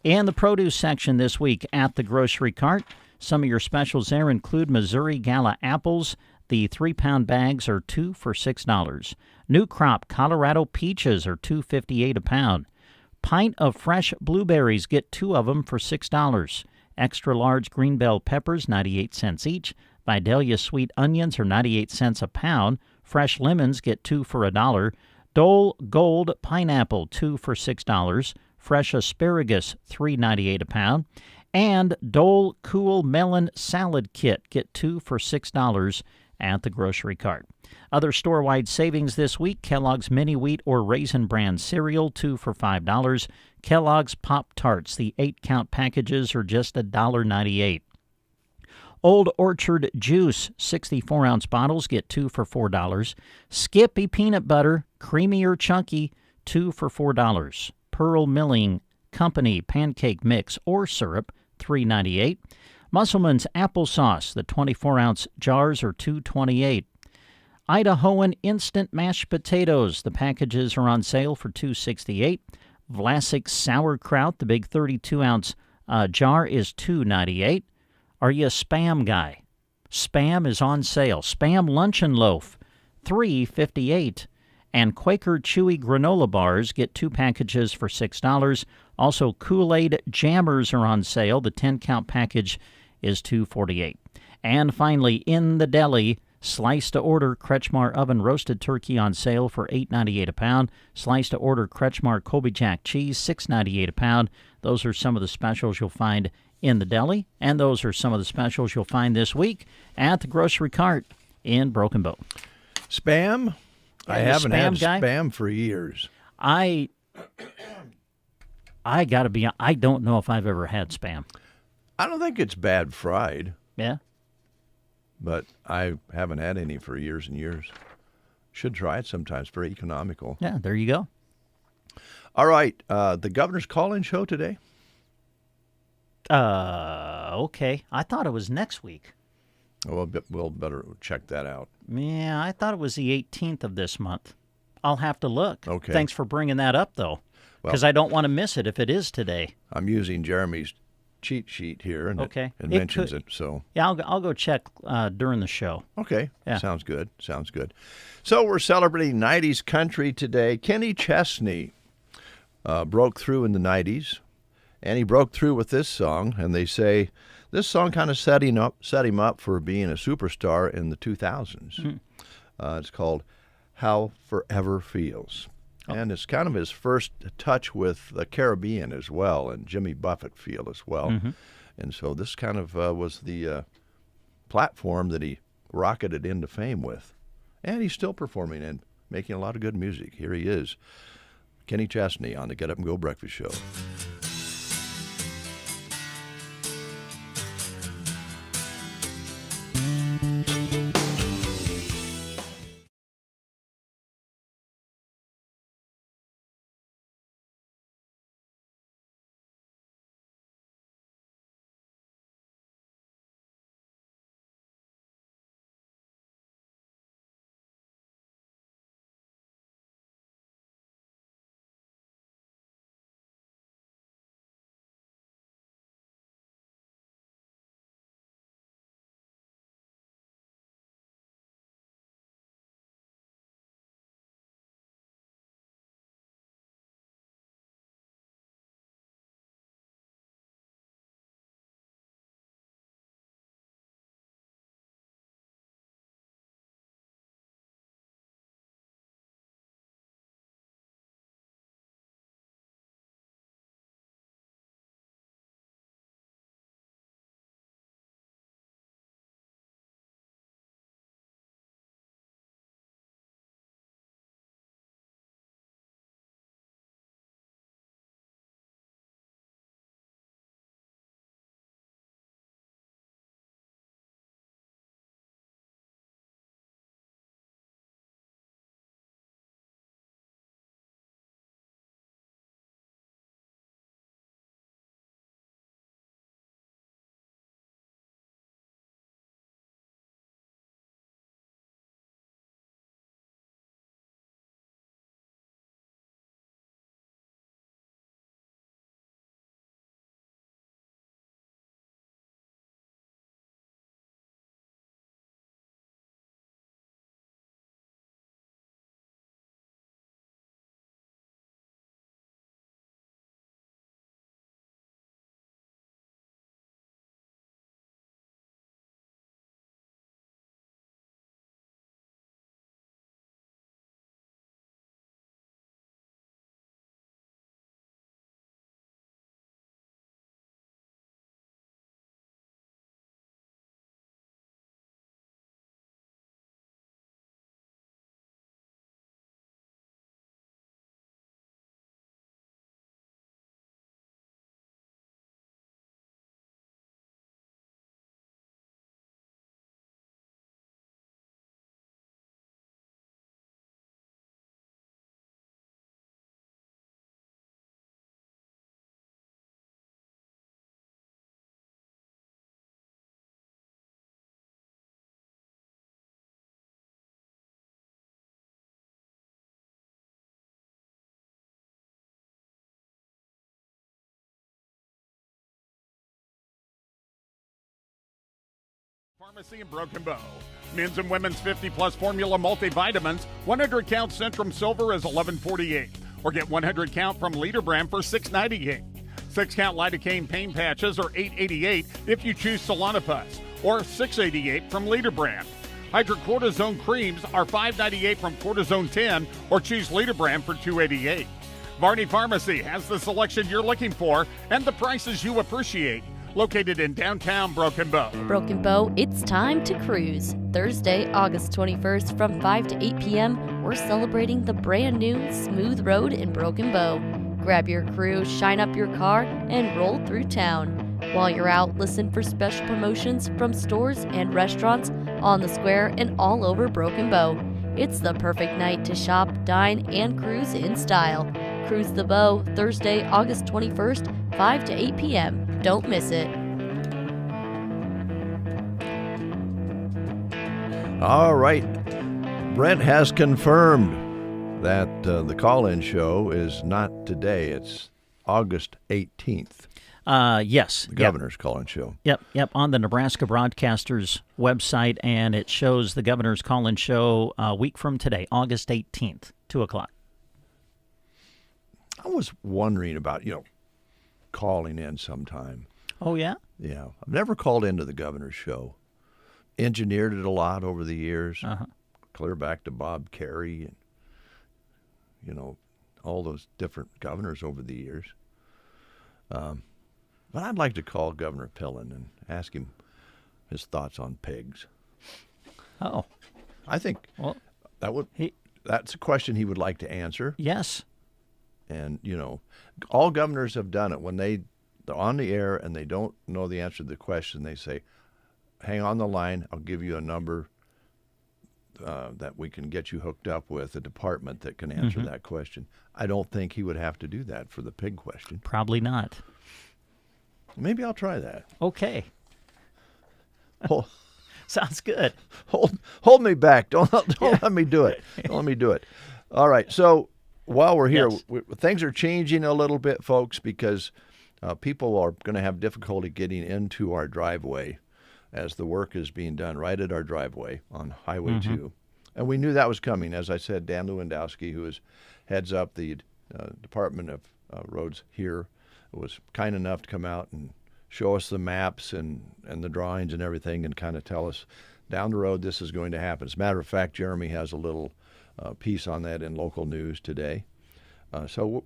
In the produce section this week at the grocery cart, some of your specials there include Missouri Gala apples. The 3-pound bags are 2 for $6. New crop Colorado peaches are $2.58 a pound. Pint of fresh blueberries, get 2 of them for $6. Extra large green bell peppers, 98 cents each. Vidalia sweet onions are 98 cents a pound. Fresh lemons, get 2 for $1. Dole Gold pineapple, 2 for $6. Fresh asparagus, $3.98 a pound. And Dole Cool melon salad kit, get 2 for $6 at the grocery cart. Other store-wide savings this week, Kellogg's Mini Wheat or Raisin Bran cereal, 2 for $5. Kellogg's Pop-Tarts, the 8-count packages are just $1.98. Old Orchard Juice, 64-ounce bottles, get 2 for $4. Skippy Peanut Butter, creamy or chunky, 2 for $4. Pearl Milling Company Pancake Mix or Syrup, $3.98. Musselman's Applesauce, the 24-ounce jars are $2.28. Idahoan Instant Mashed Potatoes, the packages are on sale for $2.68. Vlasic Sauerkraut, the big 32-ounce jar is $2.98. Are you a Spam guy? Spam is on sale. Spam Luncheon Loaf, $3.58. And Quaker Chewy Granola Bars, get 2 packages for $6. Also, Kool-Aid Jammers are on sale. The 10-count package is $2.48. And finally, in the deli, sliced-to-order Kretschmar oven roasted turkey on sale for $8.98 a pound. Sliced-to-order Kretschmar Colby Jack cheese, $6.98 a pound. Those are some of the specials you'll find in the deli, and those are some of the specials you'll find this week at the grocery cart in Broken Bow. Spam? I haven't had Spam for years. I got to be, I don't know if I've ever had Spam. I don't think it's bad fried. Yeah? But I haven't had any for years and years. Should try it sometimes. Very economical. Yeah, there you go. All right. The governor's call-in show today? Okay. I thought it was next week. Well, we'll better check that out. Yeah, I thought it was the 18th of this month. I'll have to look. Okay. Thanks for bringing that up, though, because I don't want to miss it if it is today. I'm using Jeremy's cheat sheet here, and okay. it mentions it. So yeah, I'll go check during the show. Okay. Yeah. Sounds good. Sounds good. So we're celebrating 90s country today. Kenny Chesney broke through in the 90s, and he broke through with this song, and they say this song kind of set him up for being a superstar in the 2000s. It's called How Forever Feels. And it's kind of his first touch with the Caribbean as well, and Jimmy Buffett feel as well. And so this kind of was the platform that he rocketed into fame with. And he's still performing and making a lot of good music. Here he is, Kenny Chesney on the Get Up and Go Breakfast Show. Pharmacy in Broken Bow. Men's and women's 50-plus formula multivitamins. 100 count Centrum Silver is $11.48. Or get 100 count from Leader Brand for $6.98. 6 count lidocaine pain patches are $8.88 if you choose Solonopus, or $6.88 from Leader Brand. Hydrocortisone creams are $5.98 from Cortisone 10, or choose Leader Brand for $2.88. Varney Pharmacy has the selection you're looking for and the prices you appreciate. Located in downtown Broken Bow. Broken Bow, it's time to cruise. Thursday, August 21st from 5 to 8 p.m., we're celebrating the brand new Smooth Road in Broken Bow. Grab your crew, shine up your car, and roll through town. While you're out, listen for special promotions from stores and restaurants on the square and all over Broken Bow. It's the perfect night to shop, dine, and cruise in style. Cruise the Bow, Thursday, August 21st, 5 to 8 p.m. Don't miss it. All right. Brent has confirmed that the call-in show is not today. It's August 18th. Yes. The governor's call-in show. Yep. On the Nebraska Broadcasters website, and it shows the governor's call-in show a week from today, August 18th, 2 o'clock. I was wondering about, calling in sometime. Oh, yeah? Yeah. I've never called into the governor's show. Engineered it a lot over the years. Clear back to Bob Carey and, all those different governors over the years. But I'd like to call Governor Pillen and ask him his thoughts on pigs. Oh. I think that's a question he would like to answer. Yes. And, all governors have done it. When they're on the air and they don't know the answer to the question, they say, hang on the line, I'll give you a number that we can get you hooked up with, a department that can answer that question. I don't think he would have to do that for the pig question. Probably not. Maybe I'll try that. Okay. Sounds good. Hold me back. Don't let me do it. Don't let me do it. All right. So while we're here, things are changing a little bit, folks, because people are going to have difficulty getting into our driveway as the work is being done right at our driveway on Highway 2. And we knew that was coming. As I said, Dan Lewandowski, who heads up the Department of Roads here, was kind enough to come out and show us the maps and the drawings and everything and kind of tell us down the road this is going to happen. As a matter of fact, Jeremy has a little piece on that in local news today. So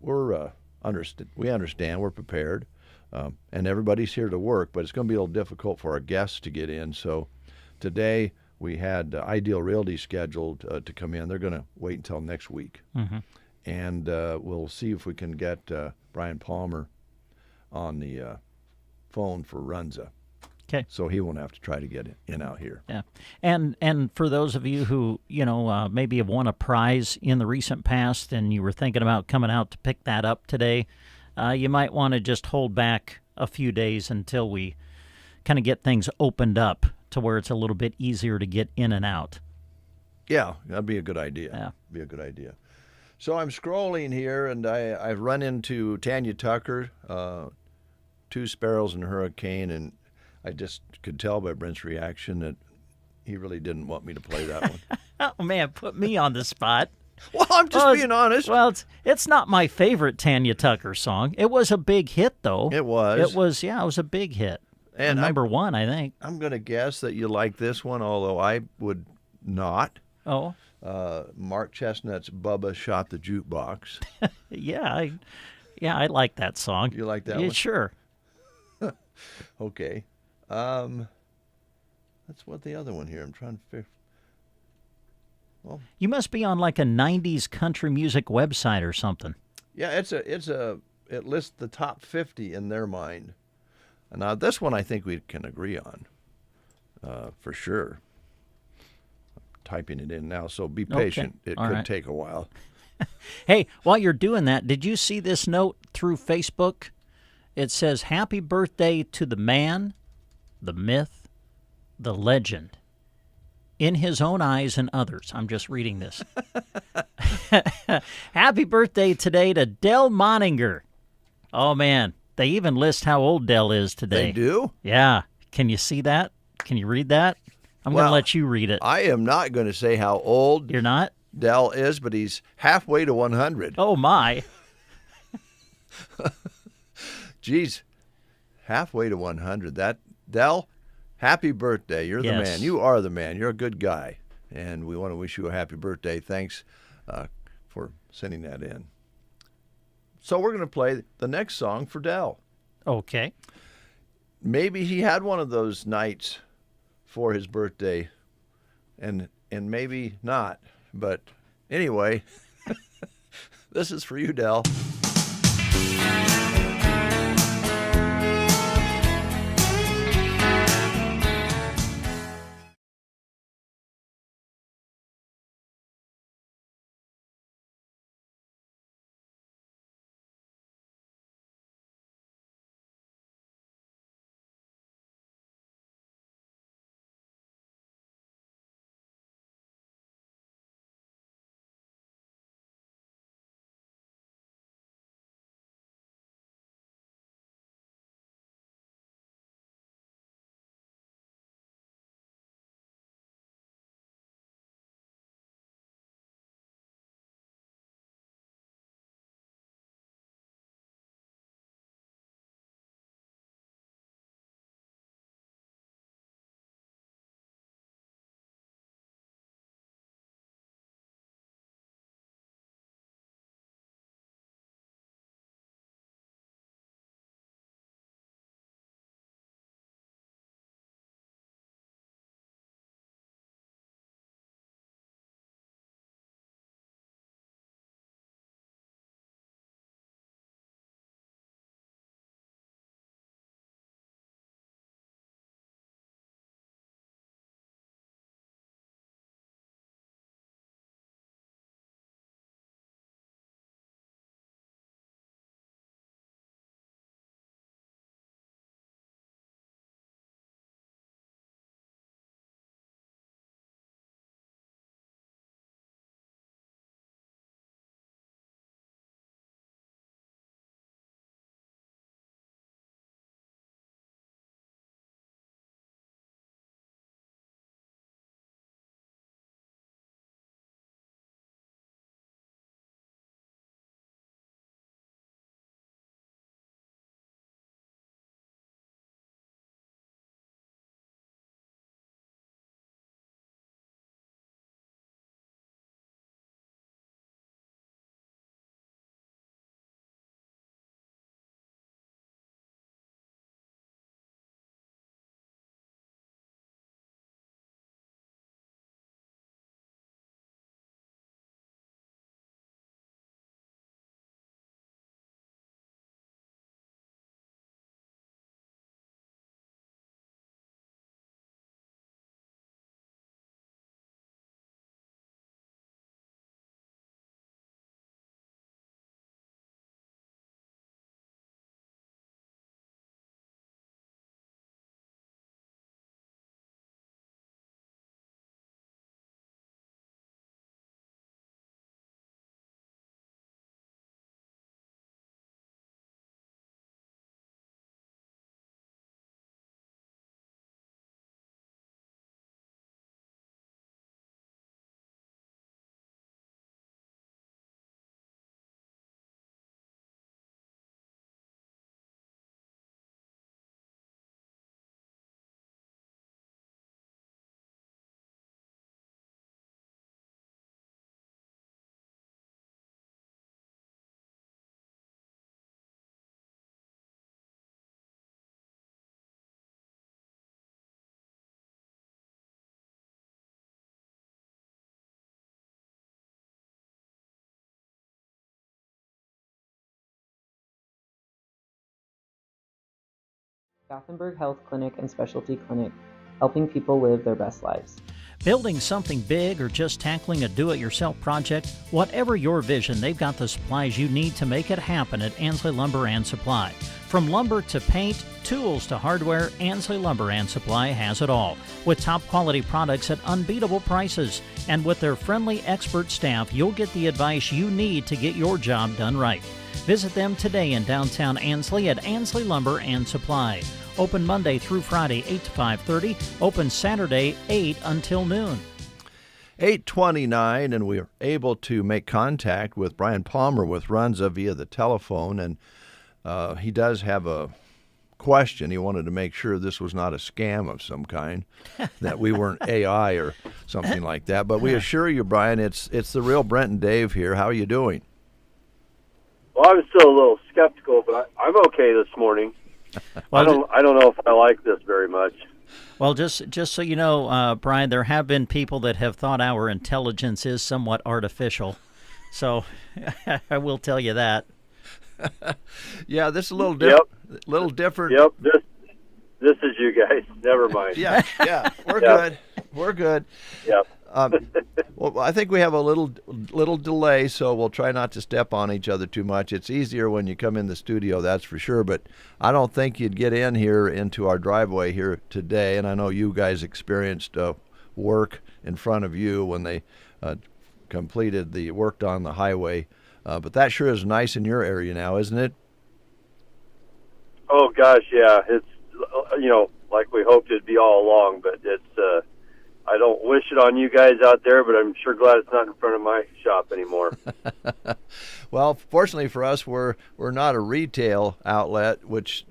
we understand, we're prepared, and everybody's here to work, but it's going to be a little difficult for our guests to get in. So today we had Ideal Realty scheduled to come in. They're going to wait until next week. And we'll see if we can get Brian Palmer on the phone for Runza. Okay. So he won't have to try to get in out here. Yeah. And for those of you who, maybe have won a prize in the recent past and you were thinking about coming out to pick that up today, you might want to just hold back a few days until we kind of get things opened up to where it's a little bit easier to get in and out. Yeah, that'd be a good idea. Yeah. Be a good idea. So I'm scrolling here, and I've run into Tanya Tucker, Two Sparrows and a Hurricane, and I just could tell by Brent's reaction that he really didn't want me to play that one. Oh, man, put me on the spot. Well, I'm just being honest. Well, it's not my favorite Tanya Tucker song. It was a big hit, though. It was. It was a big hit. And number one, I think. I'm going to guess that you like this one, although I would not. Oh. Mark Chestnut's Bubba Shot the Jukebox. Yeah, I like that song. You like that one? one? Sure. Okay. That's what the other one here. I'm trying to figure. Well, you must be on like a 90s country music website or something. Yeah, it lists the top 50 in their mind. And now this one I think we can agree on, for sure. I'm typing it in now, so be patient. Okay. It All could right. take a while. Hey, while you're doing that, did you see this note through Facebook? It says, "Happy birthday to the man, the myth, the legend, in his own eyes and others." I'm just reading this. Happy birthday today to Del Moninger. Oh, man. They even list how old Del is today. They do? Yeah. Can you see that? Can you read that? I'm going to let you read it. I am not going to say how old You're not? Dell is, but he's halfway to 100. Oh, my. Geez, halfway to 100. Dell, happy birthday. You're the Yes. man. You are the man. You're a good guy. And we want to wish you a happy birthday. Thanks for sending that in. So we're going to play the next song for Dell. Okay. Maybe he had one of those nights for his birthday, and maybe not. But anyway, this is for you, Dell. Gothenburg Health Clinic and Specialty Clinic, helping people live their best lives. Building something big or just tackling a do-it-yourself project, whatever your vision, they've got the supplies you need to make it happen at Ansley Lumber and Supply. From lumber to paint, tools to hardware, Ansley Lumber and Supply has it all, with top-quality products at unbeatable prices. And with their friendly expert staff, you'll get the advice you need to get your job done right. Visit them today in downtown Ansley at Ansley Lumber and Supply, Open Monday through Friday, 8 to 5:30. Open Saturday, 8 until noon. 8:29, and we are able to make contact with Brian Palmer with Runza via the telephone, and he does have a question. He wanted to make sure this was not a scam of some kind, that we weren't AI or something like that. But we assure you, Brian, it's the real Brent and Dave here. How are you doing? Well, I'm still a little skeptical, but I'm okay this morning. Well, I don't know if I like this very much. Well, just so you know, Brian, there have been people that have thought our intelligence is somewhat artificial. So I will tell you that. Yeah, this is a little little different. Yep, this is you guys. Never mind. Yeah, we're good. We're good. Yep. Well, I think we have a little delay, so we'll try not to step on each other too much. It's easier when you come in the studio, that's for sure. But I don't think you'd get in here into our driveway here today. And I know you guys experienced work in front of you when they worked on the highway. But that sure is nice in your area now, isn't it? Oh gosh, yeah. It's like we hoped it'd be all along, but it's. I don't wish it on you guys out there, but I'm sure glad it's not in front of my shop anymore. Well, fortunately for us, we're not a retail outlet, which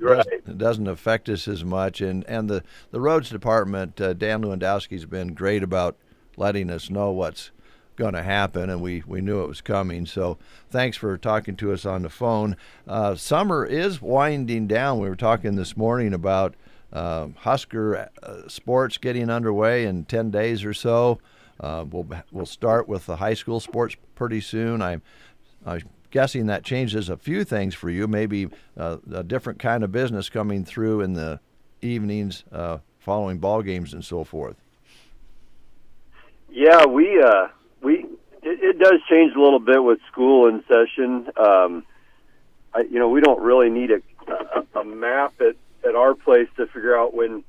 doesn't affect us as much. And the roads department, Dan Lewandowski's been great about letting us know what's going to happen, and we knew it was coming. So thanks for talking to us on the phone. Summer is winding down. We were talking this morning about Husker sports getting underway in 10 days or so. We'll start with the high school sports pretty soon. I'm guessing that changes a few things for you, maybe a different kind of business coming through in the evenings following ball games and so forth. Yeah, it does change a little bit with school in session. We don't really need a map at our place to figure out when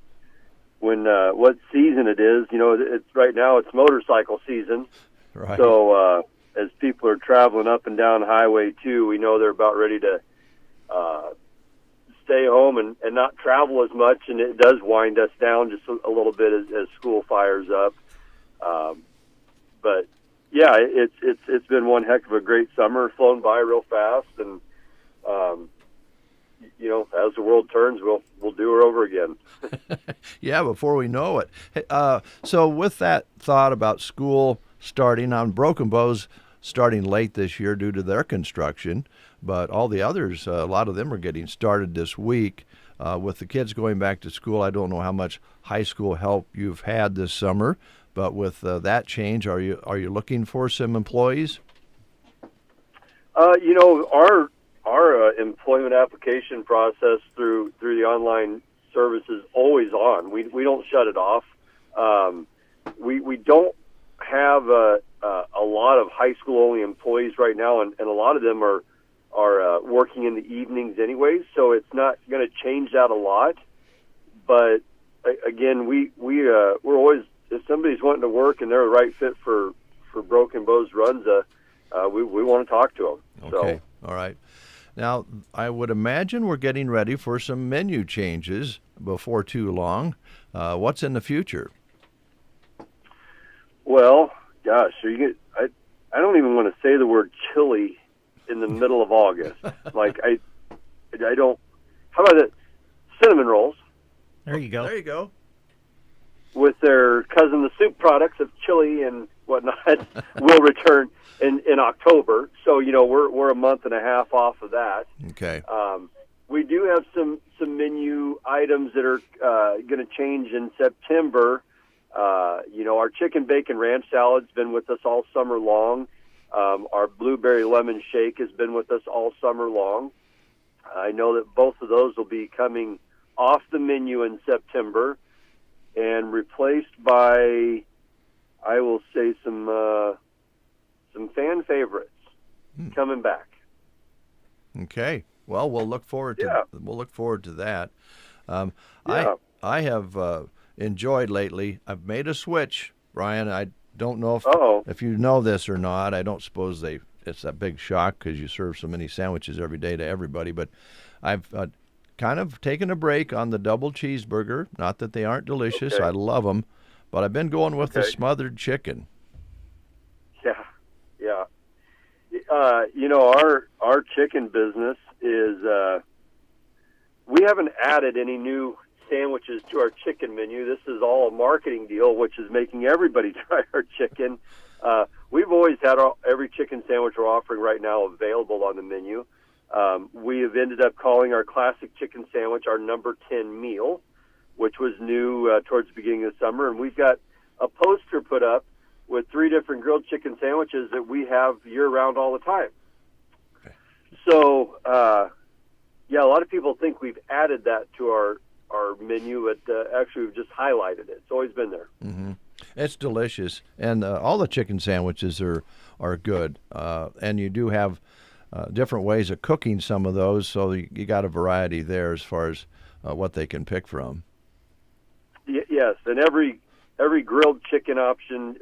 what season it is. It's right now it's motorcycle season. Right. So as people are traveling up and down Highway 2, we know they're about ready to stay home and not travel as much, and it does wind us down just a little bit as school fires up. But yeah, it's been one heck of a great summer, flown by real fast, and as the world turns, we'll do her over again. Yeah, before we know it. So with that thought about school starting on Broken Bow's starting late this year due to their construction, but all the others, a lot of them are getting started this week. With the kids going back to school, I don't know how much high school help you've had this summer, but with that change, are you looking for some employees? Our employment application process through the online service is always on. We don't shut it off. We don't have a lot of high school only employees right now, and a lot of them are working in the evenings anyways, so it's not going to change that a lot. But again, we're always, if somebody's wanting to work and they're a right fit for Broken Bow's Runza, we want to talk to them. Okay, all right. Now, I would imagine we're getting ready for some menu changes before too long. What's in the future? Well, gosh, I don't even want to say the word chili in the middle of August. Like, I don't. How about it? Cinnamon rolls. There you go. There you go. With their cousin, the soup products of chili and whatnot, will return in October. So we're a month and a half off of that. Okay. We do have some menu items that are going to change in September. Our chicken bacon ranch salad's been with us all summer long. Our blueberry lemon shake has been with us all summer long. I know that both of those will be coming off the menu in September and replaced by, I will say, some fan favorites coming back. Okay. Well, we'll look forward to that. I have enjoyed lately. I've made a switch, Brian. I don't know if you know this or not. I don't suppose it's a big shock because you serve so many sandwiches every day to everybody. But I've kind of taking a break on the double cheeseburger. Not that they aren't delicious. Okay. I love them. But I've been going with the Okay. smothered chicken. Yeah. Our chicken business is we haven't added any new sandwiches to our chicken menu. This is all a marketing deal, which is making everybody try our chicken. We've always had every chicken sandwich we're offering right now available on the menu. We have ended up calling our classic chicken sandwich our number 10 meal, which was new towards the beginning of the summer. And we've got a poster put up with 3 different grilled chicken sandwiches that we have year-round all the time. Okay. So, a lot of people think we've added that to our menu, but actually we've just highlighted it. It's always been there. Mm-hmm. It's delicious, and all the chicken sandwiches are good, and you do have different ways of cooking some of those, so you got a variety there as far as what they can pick from. Yes, and every grilled chicken option,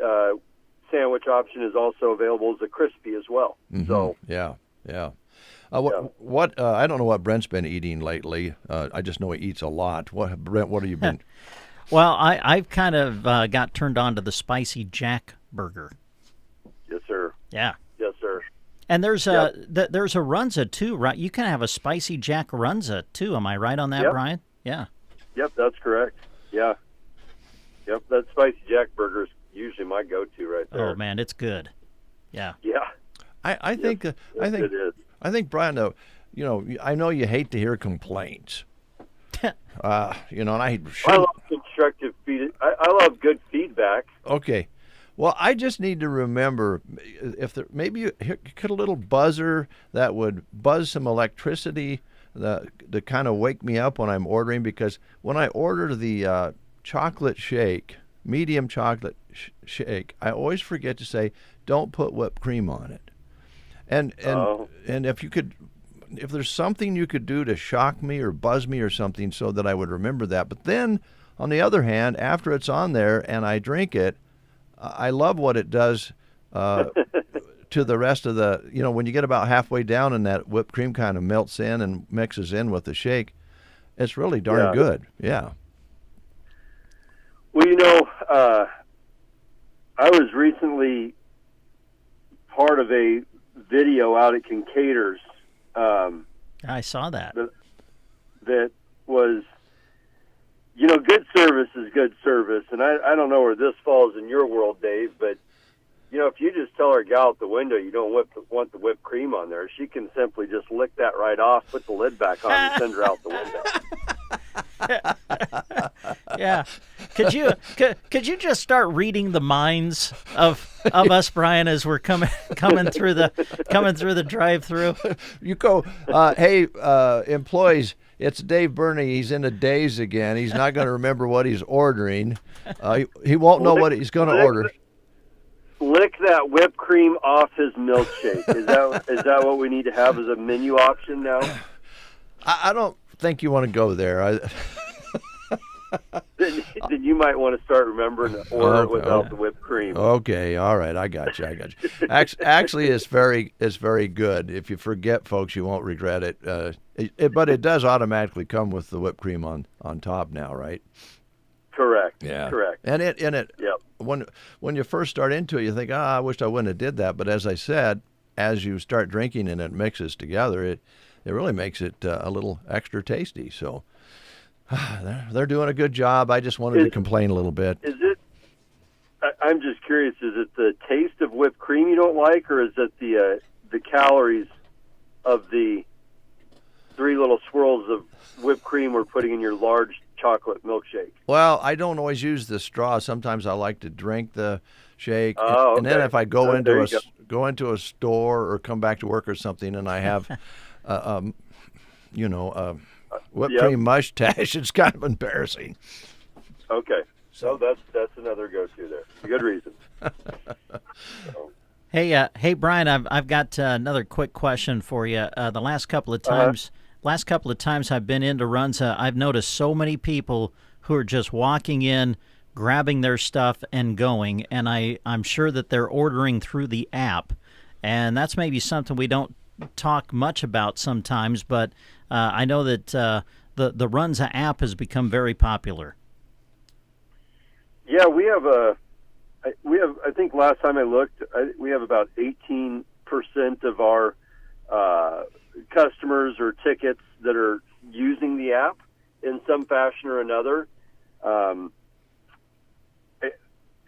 sandwich option is also available as a crispy as well. Mm-hmm. So yeah. What I don't know what Brent's been eating lately. I just know he eats a lot. Brent, what have you been? Well, I've kind of got turned on to the spicy Jack burger. Yes, sir. Yeah. Yes, sir. And there's there's a Runza too, right? You can have a spicy Jack Runza too. Am I right on that, Brian? Yeah. Yep, that's correct. Yeah. Yep, that spicy Jack burger is usually my go-to right there. Oh man, it's good. Yeah. Yeah. I think it is. I think Brian, I know you hate to hear complaints. And I love constructive feedback. I love good feedback. Okay. Well, I just need to remember maybe you could a little buzzer that would buzz some electricity to kind of wake me up when I'm ordering, because when I order the chocolate shake, medium chocolate shake, I always forget to say don't put whipped cream on it. And if there's something you could do to shock me or buzz me or something so that I would remember that. But then, on the other hand, after it's on there and I drink it, I love what it does to the rest of the, when you get about halfway down and that whipped cream kind of melts in and mixes in with the shake, it's really darn good. Yeah. Well, I was recently part of a video out at Kincaid's. I saw that. That was, good service is good service. And I don't know where this falls in your world, Dave, but, if you just tell our gal at the window you don't want the whipped cream on there, she can simply just lick that right off, put the lid back on, and send her out the window. Yeah. Could you just start reading the minds of us, Brian, as we're coming through the drive-through? You go, hey, employees, it's Dave Burney. He's in a daze again. He's not going to remember what he's ordering. He won't know what he's going to order. Lick that whipped cream off his milkshake. Is that what we need to have as a menu option now? I don't think you want to go there. Then you might want to start remembering to order it without the whipped cream. Okay, all right, I got you. Actually, it's very good. If you forget, folks, you won't regret it. But it does automatically come with the whipped cream on top now, right? Correct. Yeah. Correct. And it. Yep. When you first start into it, you think, I wish I wouldn't have did that. But as I said, as you start drinking and it mixes together, it really makes it a little extra tasty. So. They're doing a good job. I just wanted to complain a little bit. Is it? I'm just curious. Is it the taste of whipped cream you don't like, or is it the calories of the 3 little swirls of whipped cream we're putting in your large chocolate milkshake? Well, I don't always use the straw. Sometimes I like to drink the shake, okay. And then if I go into a store or come back to work or something, and I have, whipped cream mustache, it's kind of embarrassing. Okay, so that's another go-to there. Good reason. Hey, Brian, I've got another quick question for you. The last couple of times I've been into Runza, I've noticed so many people who are just walking in, grabbing their stuff and going, and I'm sure that they're ordering through the app, and that's maybe something we don't talk much about sometimes, but I know that the Runza app has become very popular. Yeah, we have I think last time I looked, we have about 18% of our customers or tickets that are using the app in some fashion or another.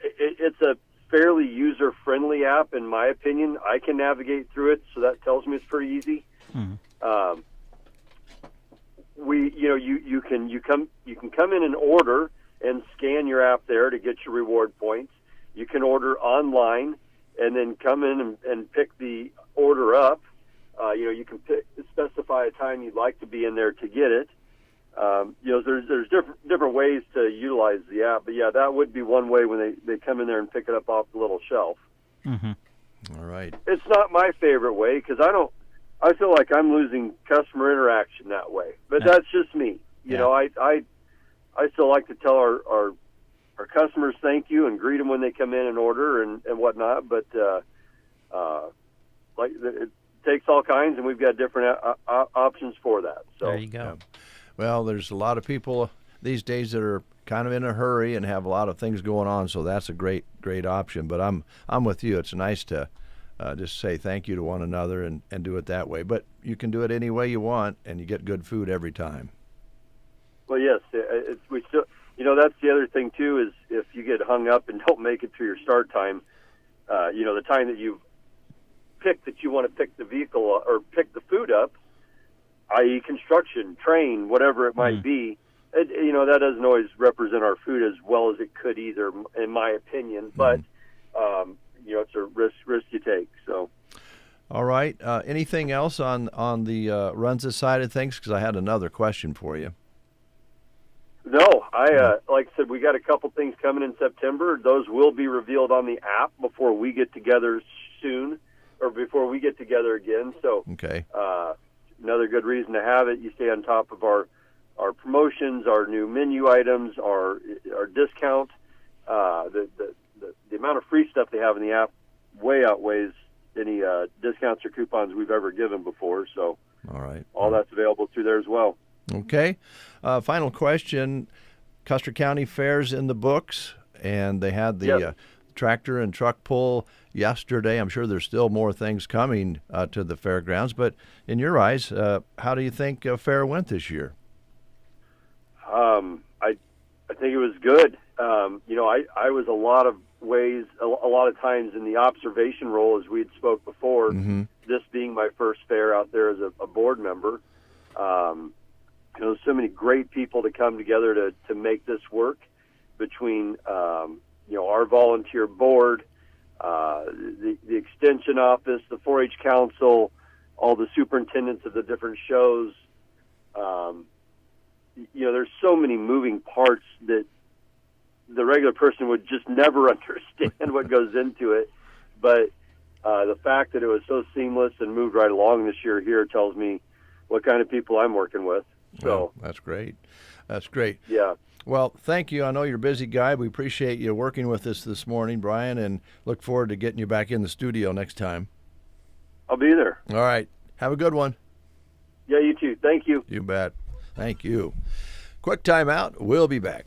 It's a fairly user-friendly app, in my opinion. I can navigate through it, so that tells me it's pretty easy. Mm-hmm. You can come in and order and scan your app there to get your reward points. You can order online and then come in and pick the order up. You can specify a time you'd like to be in there to get it. There's different ways to utilize the app, but yeah, that would be one way when they come in there and pick it up off the little shelf. Mm-hmm. All right. It's not my favorite way because I feel like I'm losing customer interaction that way, but that's just me. You know, I still like to tell our customers thank you and greet them when they come in and order and whatnot, but it takes all kinds, and we've got different options for that. So there you go. Yeah. Well, there's a lot of people these days that are kind of in a hurry and have a lot of things going on, so that's a great option. But I'm with you. It's nice to just say thank you to one another and do it that way. But you can do it any way you want, and you get good food every time. Well, yes, we still. That's the other thing too is if you get hung up and don't make it to your start time, the time that you pick that you want to pick the vehicle or pick the food up, i.e. construction, train, whatever it might be, that doesn't always represent our food as well as it could either, in my opinion. But, it's a risk you take. So. All right. Anything else on the Runza side of things? Because I had another question for you. No, like I said, we got a couple things coming in September. Those will be revealed on the app before we get together soon, or before we get together again. So, okay. Another good reason to have it. You stay on top of our promotions, our new menu items, our discount. The amount of free stuff they have in the app way outweighs any discounts or coupons we've ever given before. So, all right, all that's available through there as well. Okay. Final question. Custer County Fair's in the books, and they had the tractor and truck pull yesterday. I'm sure there's still more things coming to the fairgrounds, but in your eyes, how do you think fair went this year? I think it was good. I was a lot of times in the observation role, as we had spoke before, this being my first fair out there as a board member. So many great people to come together to make this work between, our volunteer board, the extension office, the 4-H council, all the superintendents of the different shows. There's so many moving parts that the regular person would just never understand what goes into it. But the fact that it was so seamless and moved right along this year here tells me what kind of people I'm working with. So well, that's great. That's great. Yeah. Well, thank you. I know you're a busy guy. We appreciate you working with us this morning, Brian, and look forward to getting you back in the studio next time. I'll be there. All right. Have a good one. Yeah, you too. Thank you. You bet. Thank you. Quick time out. We'll be back.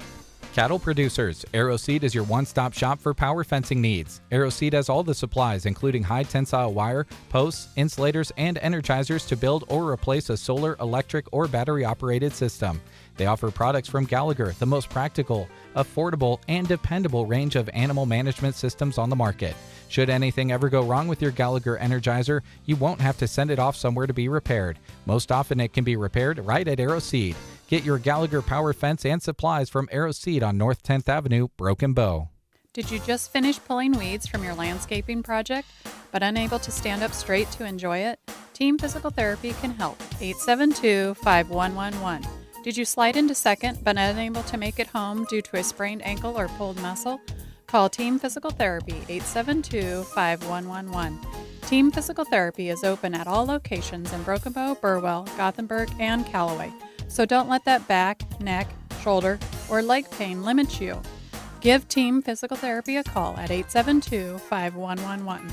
Cattle producers, AeroSeed is your one-stop shop for power fencing needs. AeroSeed has all the supplies, including high-tensile wire, posts, insulators, and energizers to build or replace a solar, electric, or battery-operated system. They offer products from Gallagher, the most practical, affordable, and dependable range of animal management systems on the market. Should anything ever go wrong with your Gallagher Energizer, you won't have to send it off somewhere to be repaired. Most often it can be repaired right at AeroSeed. Get your Gallagher power fence and supplies from AeroSeed on North 10th Avenue, Broken Bow. Did you just finish pulling weeds from your landscaping project, but unable to stand up straight to enjoy it? Team Physical Therapy can help. 872-5111. Did you slide into second, but unable to make it home due to a sprained ankle or pulled muscle? Call Team Physical Therapy, 872-5111. Team Physical Therapy is open at all locations in Broken Bow, Burwell, Gothenburg, and Callaway. So don't let that back, neck, shoulder, or leg pain limit you. Give Team Physical Therapy a call at 872-5111.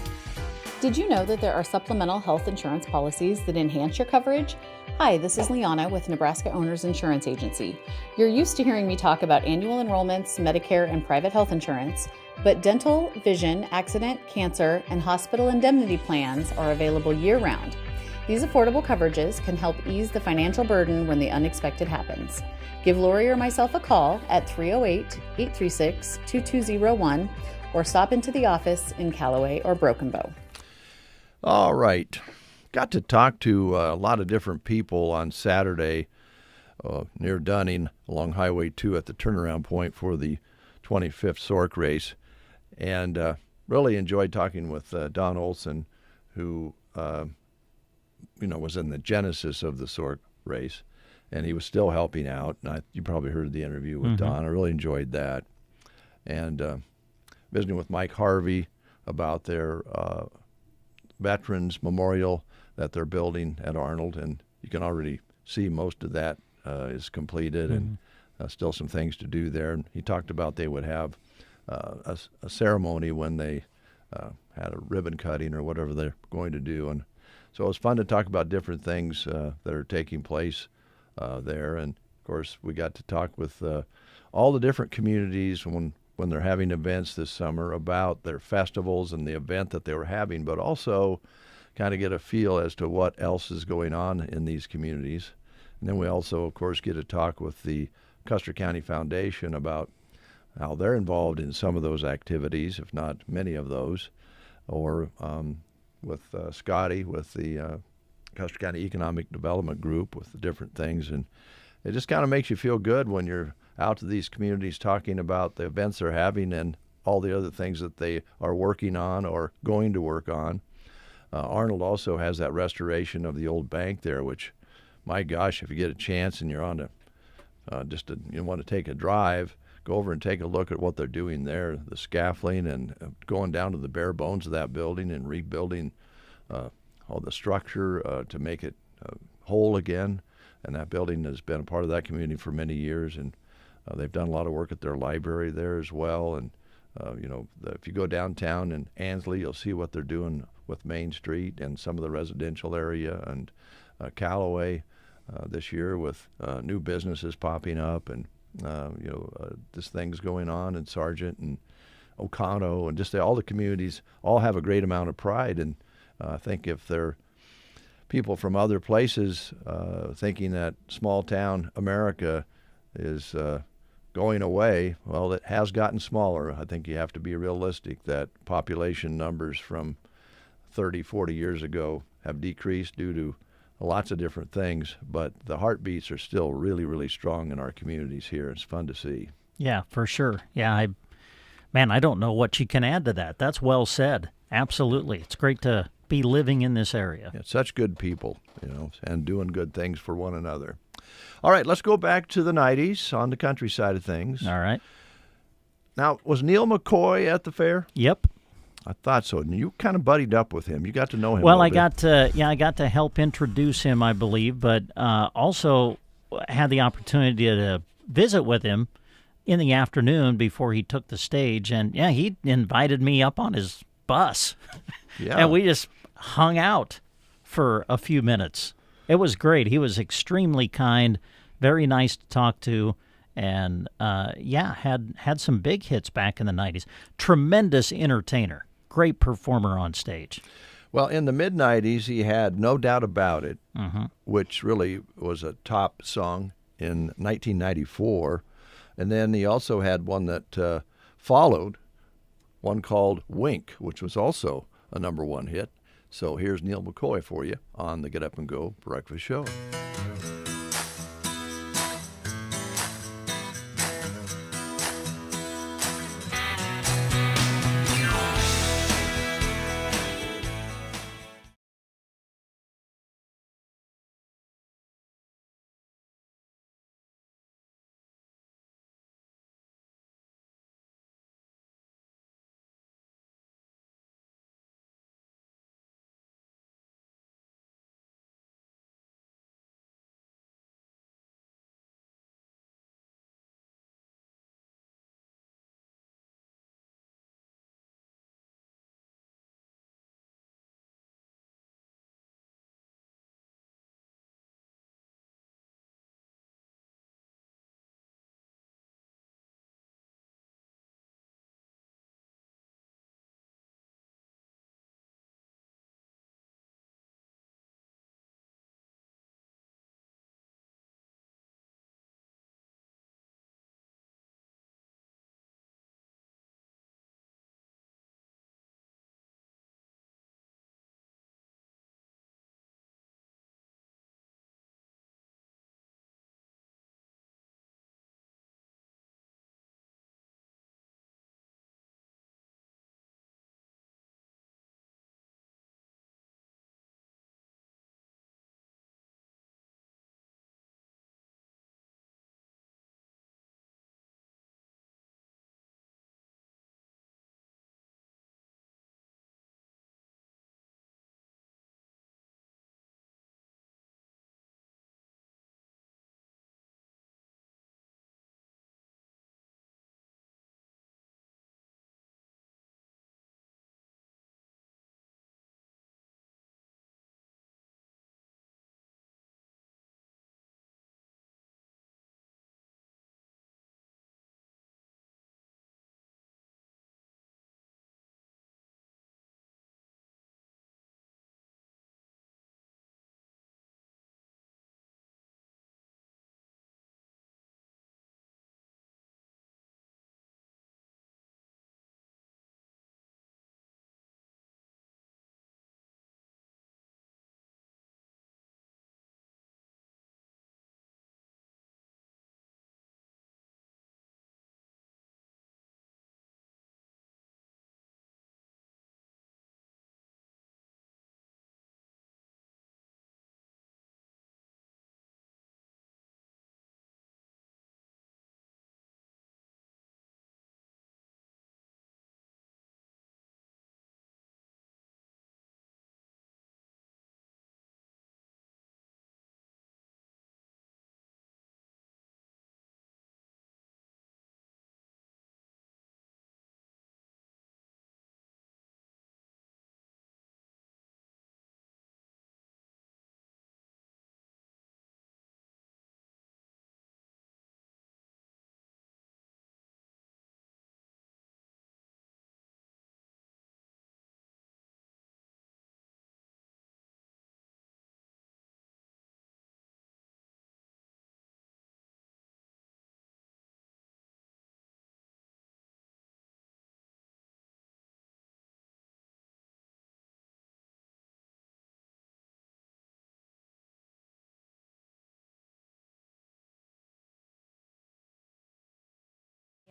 Did you know that there are supplemental health insurance policies that enhance your coverage? Hi, this is Liana with Nebraska Owners Insurance Agency. You're used to hearing me talk about annual enrollments, Medicare, and private health insurance, but dental, vision, accident, cancer, and hospital indemnity plans are available year-round. These affordable coverages can help ease the financial burden when the unexpected happens. Give Lori or myself a call at 308-836-2201 or stop into the office in Callaway or Broken Bow. All right. Got to talk to a lot of different people on Saturday near Dunning along Highway 2 at the turnaround point for the 25th Sork race. And really enjoyed talking with Don Olson, who was in the genesis of the Sork race. And he was still helping out. And you probably heard the interview with Don. I really enjoyed that. And visiting with Mike Harvey about their Veterans Memorial that they're building at Arnold, and you can already see most of that is completed, and still some things to do there. And he talked about they would have a ceremony when they had a ribbon cutting or whatever they're going to do. And so it was fun to talk about different things that are taking place there. And of course, we got to talk with all the different communities when they're having events this summer about their festivals and the event that they were having, but also kind of get a feel as to what else is going on in these communities. And then we also, of course, get to talk with the Custer County Foundation about how they're involved in some of those activities, if not many of those, or with Scotty, with the Custer County Economic Development Group, with the different things. And it just kind of makes you feel good when you're out to these communities talking about the events they're having and all the other things that they are working on or going to work on. Arnold also has that restoration of the old bank there, which, my gosh, if you get a chance and you're on you want to take a drive, go over and take a look at what they're doing there, the scaffolding and going down to the bare bones of that building and rebuilding all the structure to make it whole again. And that building has been a part of that community for many years, and they've done a lot of work at their library there as well. And if you go downtown in Ansley, you'll see what they're doing with Main Street and some of the residential area, and Callaway this year with new businesses popping up, and this thing's going on, and Sargent and Ocano, and just all the communities all have a great amount of pride. And I think if they're people from other places thinking that small town America is going away, well, it has gotten smaller. I think you have to be realistic that population numbers from 30, 40 years ago have decreased due to lots of different things, but the heartbeats are still really, really strong in our communities here. It's fun to see. Yeah, for sure. Yeah, I don't know what you can add to that. That's well said. Absolutely. It's great to be living in this area. Yeah, such good people, and doing good things for one another. All right, let's go back to the 90s on the country side of things. All right. Now, was Neil McCoy at the fair? Yep. I thought so. And you kind of buddied up with him. You got to know him. Well, I got to help introduce him, I believe, but also had the opportunity to visit with him in the afternoon before he took the stage. And he invited me up on his bus. Yeah. And we just hung out for a few minutes. It was great. He was extremely kind, very nice to talk to, and had some big hits back in the 90s. Tremendous entertainer. Great performer on stage. Well, in the mid-90s, he had No Doubt About It, which really was a top song in 1994. And then he also had one that followed, one called Wink, which was also a number one hit. So here's Neil McCoy for you on the Get Up and Go Breakfast Show.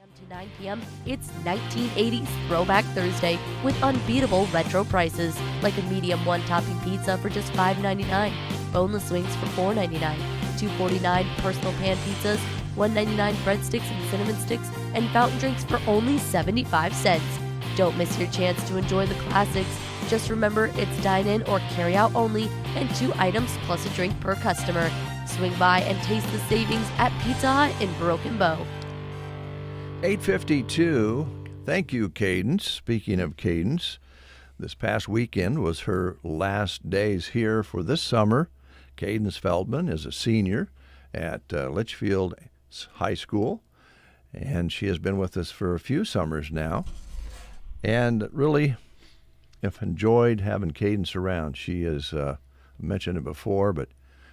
To 9 p.m., it's 1980s Throwback Thursday with unbeatable retro prices, like a medium one-topping pizza for just $5.99, boneless wings for $4.99, $2.49 personal pan pizzas, $1.99 breadsticks and cinnamon sticks, and fountain drinks for only 75 cents. Don't miss your chance to enjoy the classics. Just remember, it's dine-in or carry-out only, and 2 items plus a drink per customer. Swing by and taste the savings at Pizza Hut in Broken Bow. 8:52. Thank you, Cadence. Speaking of Cadence, this past weekend was her last days here for this summer. Cadence Feldman is a senior at Litchfield High School, and she has been with us for a few summers now. And really, I've enjoyed having Cadence around. She is, mentioned it before, but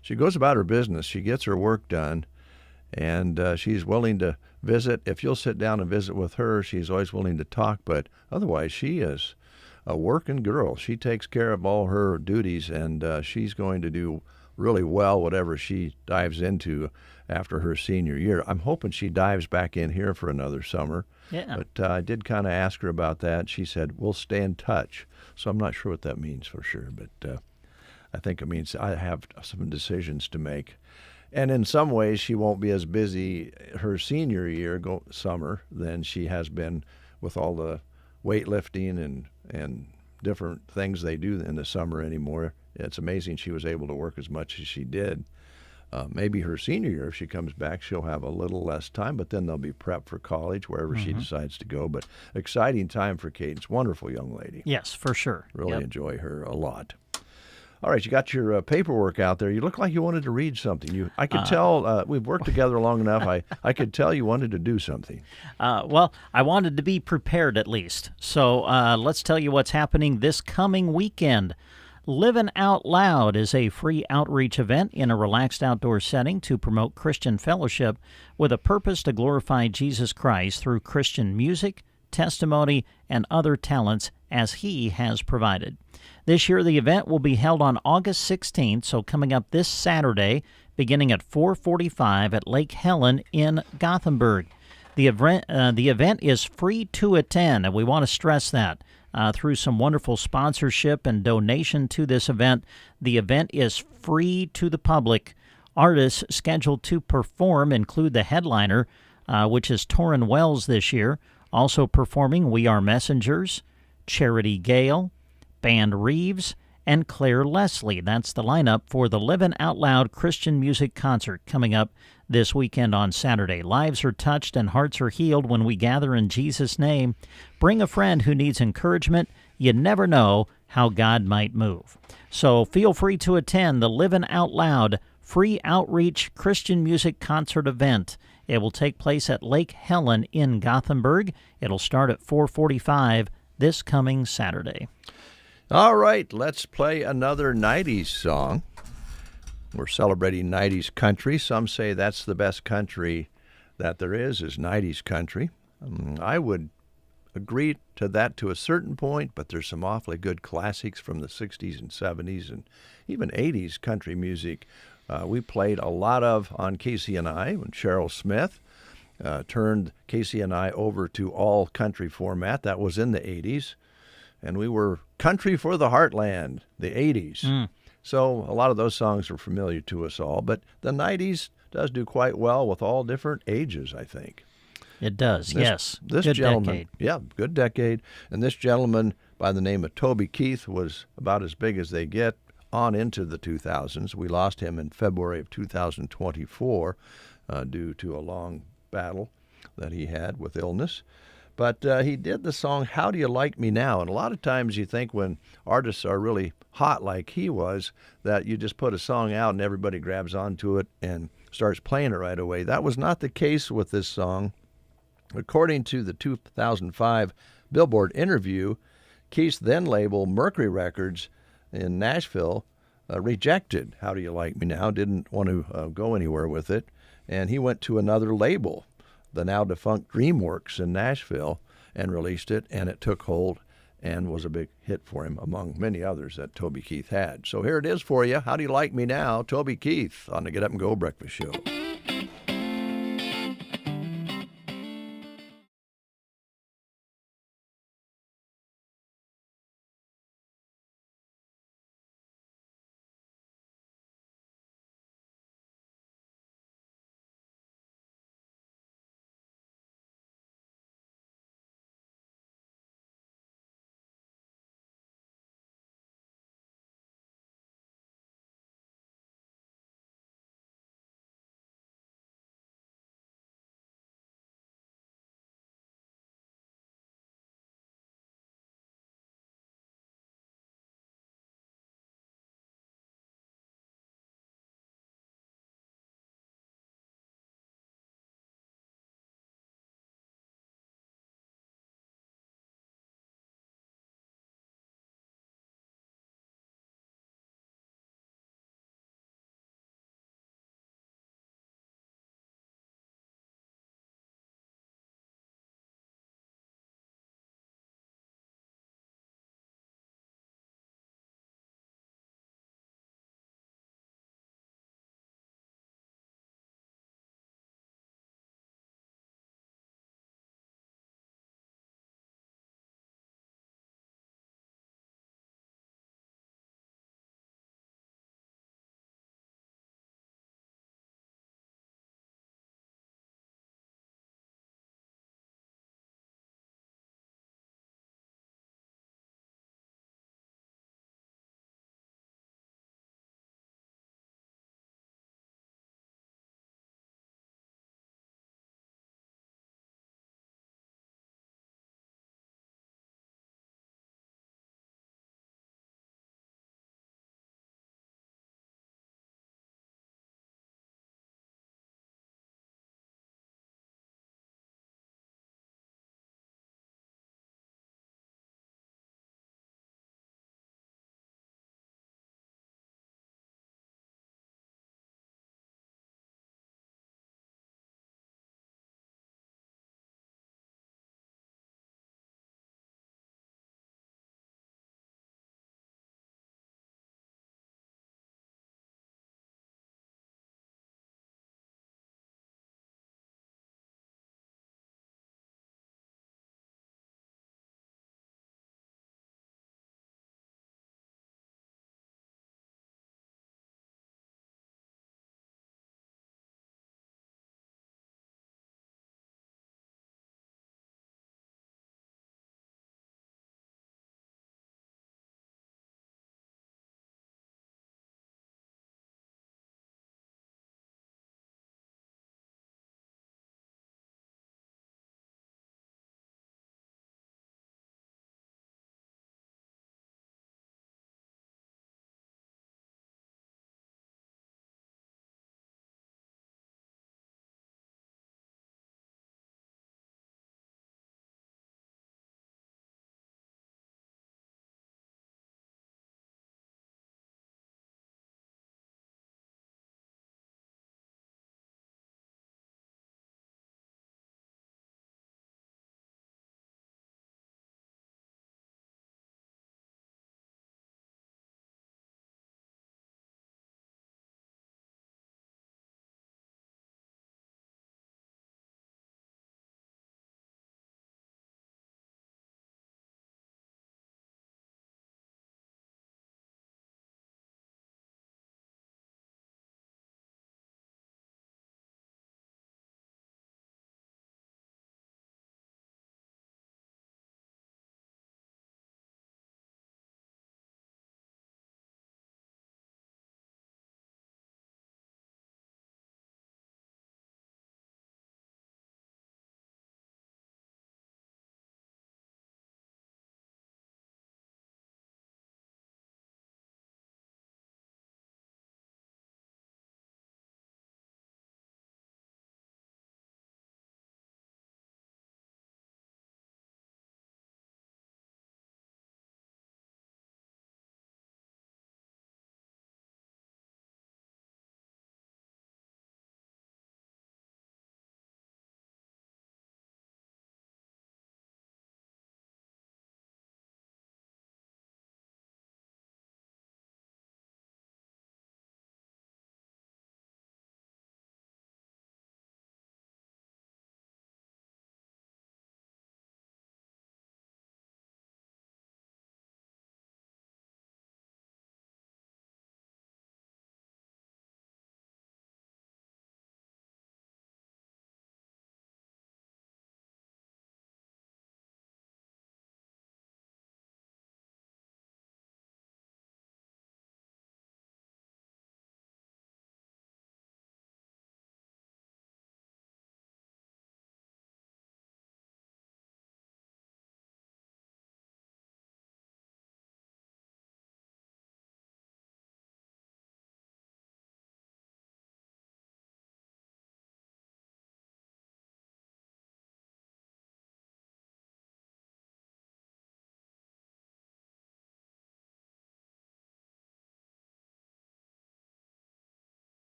she goes about her business. She gets her work done, and she's willing to visit. If you'll sit down and visit with her, she's always willing to talk, but otherwise she is a working girl. She takes care of all her duties, and she's going to do really well whatever she dives into after her senior year. I'm hoping she dives back in here for another summer. Yeah. But I did kind of ask her about that. She said, we'll stay in touch. So I'm not sure what that means for sure, but I think it means I have some decisions to make. And in some ways, she won't be as busy her senior year, summer, than she has been with all the weightlifting and different things they do in the summer anymore. It's amazing she was able to work as much as she did. Maybe her senior year, if she comes back, she'll have a little less time, but then they'll be prepped for college, wherever she decides to go. But exciting time for Cadence. Wonderful young lady. Yes, for sure. Really enjoy her a lot. All right, you got your paperwork out there. You look like you wanted to read something. I could tell we've worked together long enough. I could tell you wanted to do something. Well, I wanted to be prepared at least. So let's tell you what's happening this coming weekend. Living Out Loud is a free outreach event in a relaxed outdoor setting to promote Christian fellowship with a purpose to glorify Jesus Christ through Christian music, testimony, and other talents as He has provided. This year, the event will be held on August 16th, so coming up this Saturday, beginning at 4:45 at Lake Helen in Gothenburg. The event is free to attend, and we want to stress that. Through some wonderful sponsorship and donation to this event, the event is free to the public. Artists scheduled to perform include the headliner, which is Torrin Wells this year. Also performing We Are Messengers, Charity Gale, Band Reeves, and Claire Leslie. That's the lineup for the Livin' Out Loud Christian Music Concert coming up this weekend on Saturday. Lives are touched and hearts are healed when we gather in Jesus' name. Bring a friend who needs encouragement. You never know how God might move. So feel free to attend the Livin' Out Loud free outreach Christian music concert event. It will take place at Lake Helen in Gothenburg. It'll start at 4:45 this coming Saturday. All right, let's play another 90s song. We're celebrating 90s country. Some say that's the best country that there is 90s country. I would agree to that to a certain point, but there's some awfully good classics from the 60s and 70s and even 80s country music. We played a lot of on KCNI when Cheryl Smith turned KCNI over to all country format. That was in the 80s. And we were country for the heartland, the 80s. So a lot of those songs are familiar to us all. But the 90s does do quite well with all different ages, I think. It does, yes. This good gentleman, decade. Yeah, good decade. And this gentleman by the name of Toby Keith was about as big as they get on into the 2000s. We lost him in February of 2024 due to a long battle that he had with illness. But he did the song, How Do You Like Me Now? And a lot of times you think when artists are really hot like he was, that you just put a song out and everybody grabs onto it and starts playing it right away. That was not the case with this song. According to the 2005 Billboard interview, Keith's then label, Mercury Records in Nashville, rejected How Do You Like Me Now, didn't want to go anywhere with it, and he went to another label, the now defunct DreamWorks in Nashville, and released it, and it took hold and was a big hit for him, among many others that Toby Keith had. So here it is for you. How Do You Like Me Now? Toby Keith on the Get Up and Go Breakfast Show.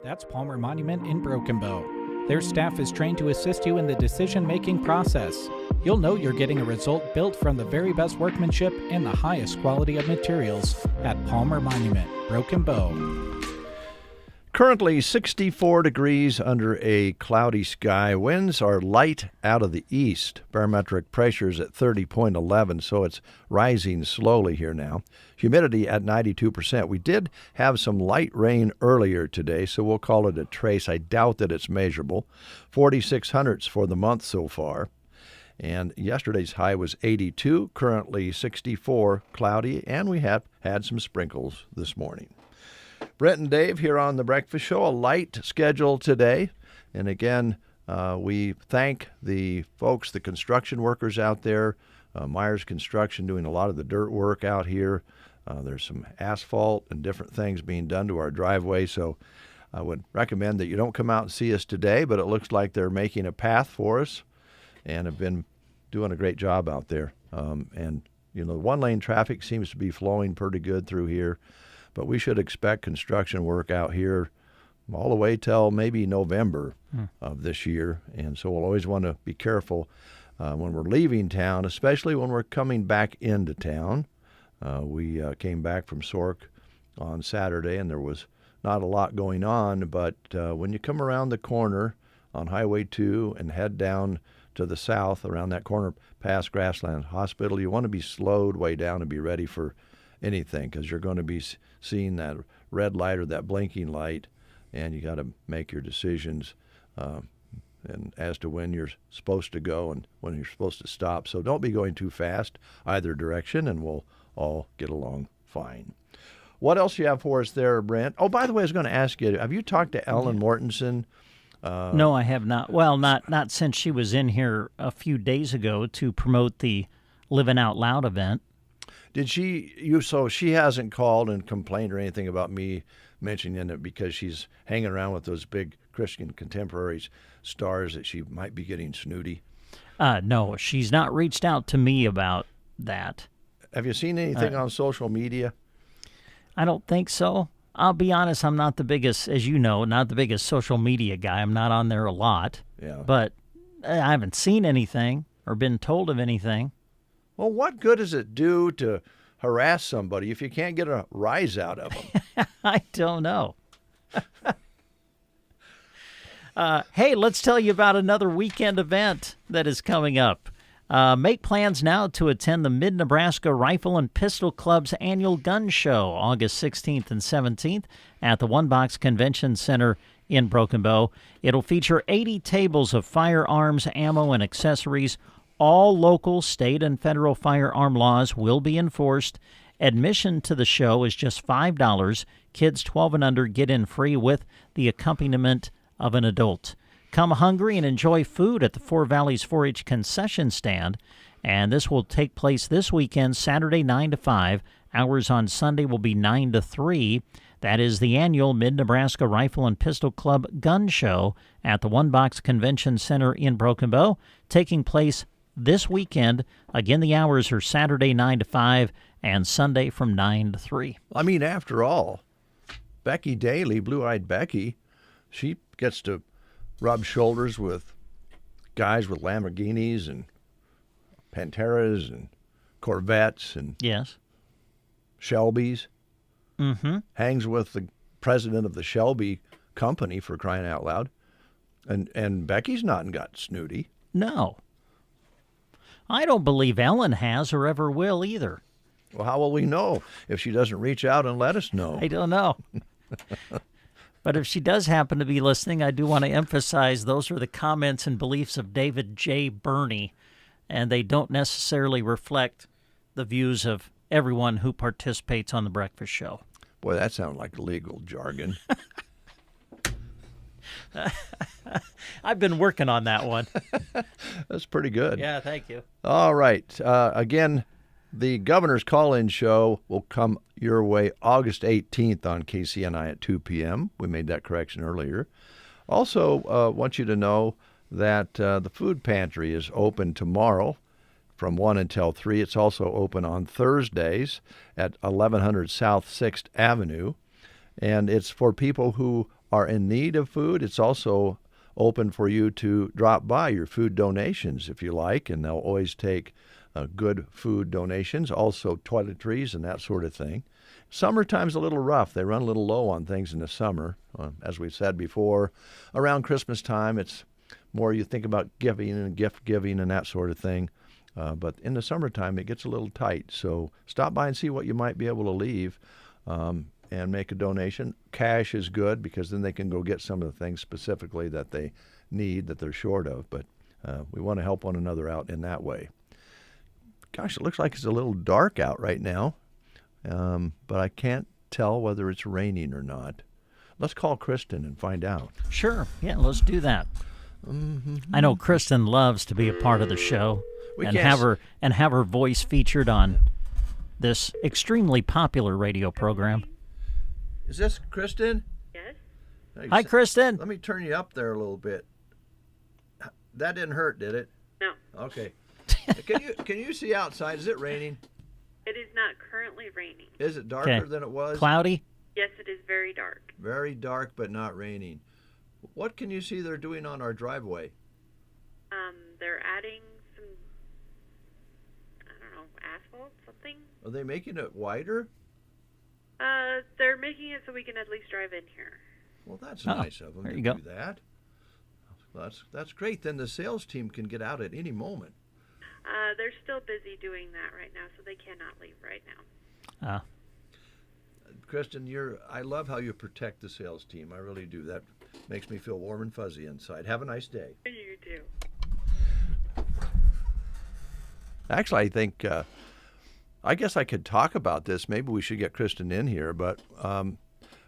That's Palmer Monument in Broken Bow. Their staff is trained to assist you in the decision-making process. You'll know you're getting a result built from the very best workmanship and the highest quality of materials at Palmer Monument, Broken Bow. Currently 64 degrees under a cloudy sky. Winds are light out of the east. Barometric pressure is at 30.11, so it's rising slowly here now. Humidity at 92%. We did have some light rain earlier today, so we'll call it a trace. I doubt that it's measurable. 46 hundredths for the month so far. And yesterday's high was 82, currently 64, cloudy, and we have had some sprinkles this morning. Brent and Dave here on The Breakfast Show, a light schedule today. And again, we thank the folks, the construction workers out there, Myers Construction doing a lot of the dirt work out here. There's some asphalt and different things being done to our driveway, so I would recommend that you don't come out and see us today, but it looks like they're making a path for us and have been doing a great job out there. And, you know, one-lane traffic seems to be flowing pretty good through here. But we should expect construction work out here all the way till maybe November of this year. And so we'll always want to be careful when we're leaving town, especially when we're coming back into town. We came back from Sork on Saturday, and there was not a lot going on. But when you come around the corner on Highway 2 and head down to the south around that corner past Grassland Hospital, you want to be slowed way down and be ready for anything, because you're going to be seeing that red light or that blinking light, and you got to make your decisions and as to when you're supposed to go and when you're supposed to stop. So don't be going too fast either direction, and we'll all get along fine. What else do you have for us there, Brent? Oh, by the way, I was going to ask you, have you talked to Ellen Mortensen? No, I have not. Well, not since she was in here a few days ago to promote the Living Out Loud event. Did so she hasn't called and complained or anything about me mentioning it because she's hanging around with those big Christian contemporary stars that she might be getting snooty? No, she's not reached out to me about that. Have you seen anything on social media? I don't think so. I'll be honest, I'm not the biggest, as you know, not the biggest social media guy. I'm not on there a lot. Yeah. But I haven't seen anything or been told of anything. Well, what good does it do to harass somebody if you can't get a rise out of them? I don't know. Hey, let's tell you about another weekend event that is coming up. Make plans now to attend the Mid-Nebraska Rifle and Pistol Club's annual gun show, August 16th and 17th at the One Box Convention Center in Broken Bow. It'll feature 80 tables of firearms, ammo, and accessories. All local, state, and federal firearm laws will be enforced. Admission to the show is just $5. Kids 12 and under get in free with the accompaniment of an adult. Come hungry and enjoy food at the Four Valleys 4-H concession stand. And this will take place this weekend, Saturday 9 to 5. Hours on Sunday will be 9 to 3. That is the annual Mid-Nebraska Rifle and Pistol Club Gun Show at the One Box Convention Center in Broken Bow, taking place this weekend. Again, the hours are Saturday 9 to 5 and Sunday from 9 to 3. I mean, after all, Becky Daly, Blue-Eyed Becky, she gets to rub shoulders with guys with Lamborghinis and Panteras and Corvettes and yes, Shelbys. Mm-hmm. Hangs with the president of the Shelby company, for crying out loud. And Becky's not got snooty. No. I don't believe Ellen has or ever will either. Well, how will we know if she doesn't reach out and let us know? I don't know. But if she does happen to be listening, I do want to emphasize those are the comments and beliefs of David J. Burney, and they don't necessarily reflect the views of everyone who participates on The Breakfast Show. Boy, that sounds like legal jargon. I've been working on that one. That's pretty good. Yeah, thank you. All right. Again, the Governor's Call-In Show will come your way August 18th on KCNI at 2 p.m. We made that correction earlier. Also, want you to know that the food pantry is open tomorrow from 1 until 3. It's also open on Thursdays at 1100 South 6th Avenue. And it's for people who are in need of food, it's also open for you to drop by your food donations if you like, and they'll always take good food donations, also toiletries and that sort of thing. Summertime's a little rough. They run a little low on things in the summer. As we've said before, around Christmas time, it's more you think about giving and gift giving and that sort of thing. But in the summertime, it gets a little tight. So stop by and see what you might be able to leave and make a donation. Cash is good because then they can go get some of the things specifically that they need that they're short of. But we want to help one another out in that way. Gosh, it looks like it's a little dark out right now, but I can't tell whether it's raining or not. Let's call Kristen and find out. Sure. Yeah, let's do that. I know Kristen loves to be a part of the show and have her voice featured on this extremely popular radio program. Is this Kristen? Yes. Hi, Kristen. Let me turn you up there a little bit. That didn't hurt, did it? No. Okay. Can you see outside? Is it raining? It is not currently raining. Is it darker than it was? Cloudy? Yes, it is very dark. Very dark, but not raining. What can you see they're doing on our driveway? They're adding some, I don't know, asphalt, something. Are they making it wider? They're making it so we can at least drive in here. Well, that's nice of them to do that. That's great. Then the sales team can get out at any moment. They're still busy doing that right now, so they cannot leave right now. Kristen, I love how you protect the sales team. I really do. That makes me feel warm and fuzzy inside. Have a nice day. You too. Actually, I think, I guess I could talk about this. Maybe we should get Kristen in here, but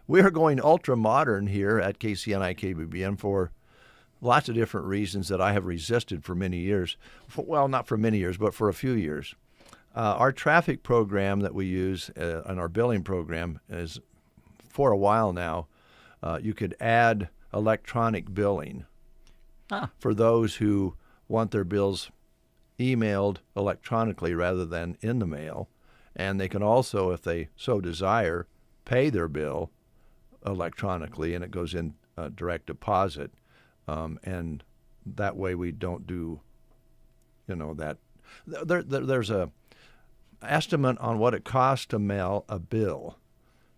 we are going ultra modern here at KCNI KBBN for lots of different reasons that I have resisted for many years. Well, not for many years, but for a few years. Our traffic program that we use and our billing program is, for a while now, you could add electronic billing for those who want their bills emailed electronically rather than in the mail. And they can also, if they so desire, pay their bill electronically, and it goes in direct deposit. And that way we don't do, that. There's a estimate on what it costs to mail a bill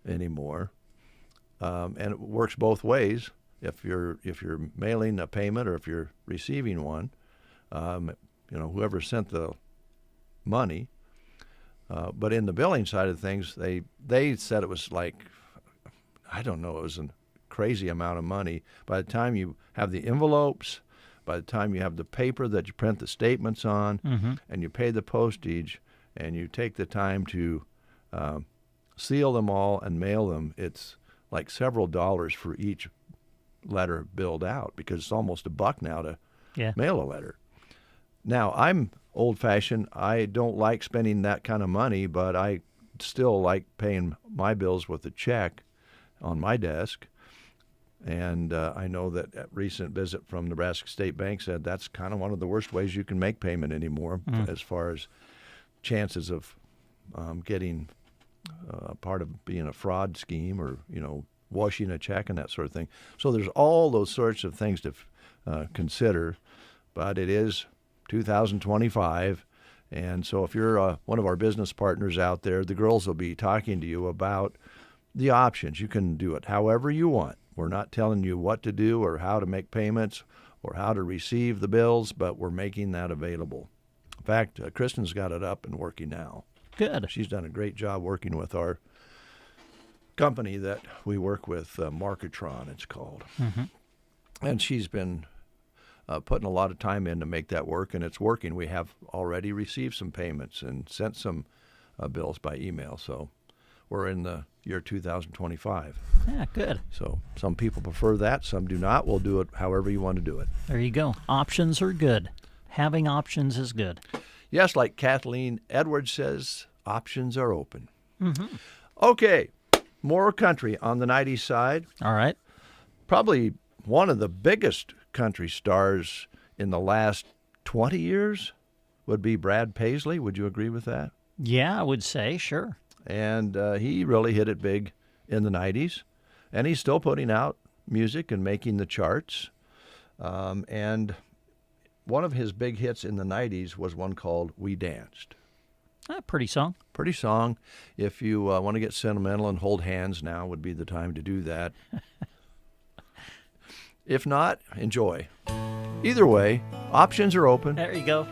anymore, and it works both ways. If you're mailing a payment or if you're receiving one, whoever sent the money. But in the billing side of things, they said it was like, I don't know, it was a crazy amount of money. By the time you have the envelopes, by the time you have the paper that you print the statements on, and you pay the postage, and you take the time to seal them all and mail them, it's like several dollars for each letter billed out, because it's almost $1 now to mail a letter. Now, I'm old-fashioned. I don't like spending that kind of money, but I still like paying my bills with a check on my desk. And I know that a recent visit from Nebraska State Bank said that's kind of one of the worst ways you can make payment anymore as far as chances of getting part of being a fraud scheme or, washing a check and that sort of thing. So there's all those sorts of things to consider, but it is 2025, and so if you're one of our business partners out there, the girls will be talking to you about the options. You can do it however you want. We're not telling you what to do or how to make payments or how to receive the bills, but we're making that available. In fact, Kristen's got it up and working now. Good. She's done a great job working with our company that we work with, Marketron, it's called. And she's been putting a lot of time in to make that work, and it's working. We have already received some payments and sent some bills by email, so we're in the year 2025. Yeah, good. So some people prefer that, some do not. We'll do it however you want to do it. There you go. Options are good. Having options is good. Yes, like Kathleen Edwards says, options are open. Okay, more country on the 90s side. All right. Probably one of the biggest country stars in the last 20 years would be Brad Paisley. Would you agree with that? Yeah, I would say, sure. And he really hit it big in the 90s, and he's still putting out music and making the charts. And one of his big hits in the 90s was one called We Danced. Pretty song. Pretty song. If you want to get sentimental and hold hands, now would be the time to do that. If not, enjoy. Either way, options are open. There you go.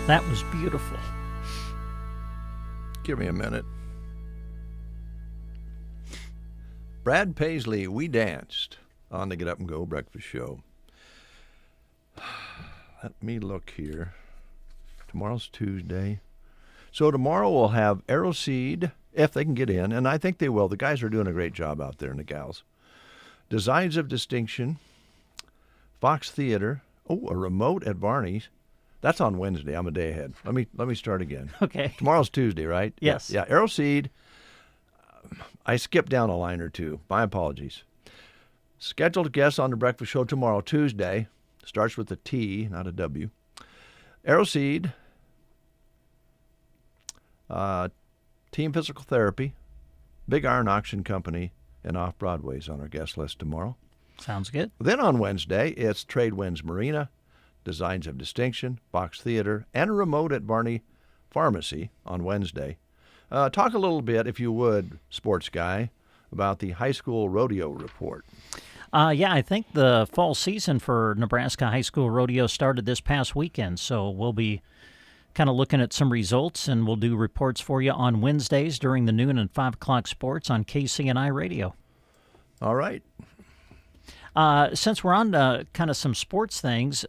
That was beautiful. Give me a minute. Brad Paisley, We Danced on the Get Up and Go Breakfast Show. Let me look here. Tomorrow's Tuesday. So tomorrow we'll have Aeroseed, if they can get in, and I think they will. The guys are doing a great job out there, and the gals. Designs of Distinction, Fox Theater. Oh, a remote at Barney's. That's on Wednesday. I'm a day ahead. Let me start again. Okay. Tomorrow's Tuesday, right? Yes. Yeah. Aeroseed. I skipped down a line or two. My apologies. Scheduled guests on the breakfast show tomorrow, Tuesday. Starts with a T, not a W. Aeroseed. Team Physical Therapy. Big Iron Auction Company. And Off Broadway's on our guest list tomorrow. Sounds good. Then on Wednesday, it's Trade Winds Marina, Designs of Distinction, Fox Theater, and a remote at Barney Pharmacy on Wednesday. Talk a little bit, if you would, sports guy, about the high school rodeo report. Yeah, I think the fall season for Nebraska High School Rodeo started this past weekend, so we'll be kind of looking at some results, and we'll do reports for you on Wednesdays during the noon and 5 o'clock sports on KCNI Radio. All right. Since we're on kind of some sports things,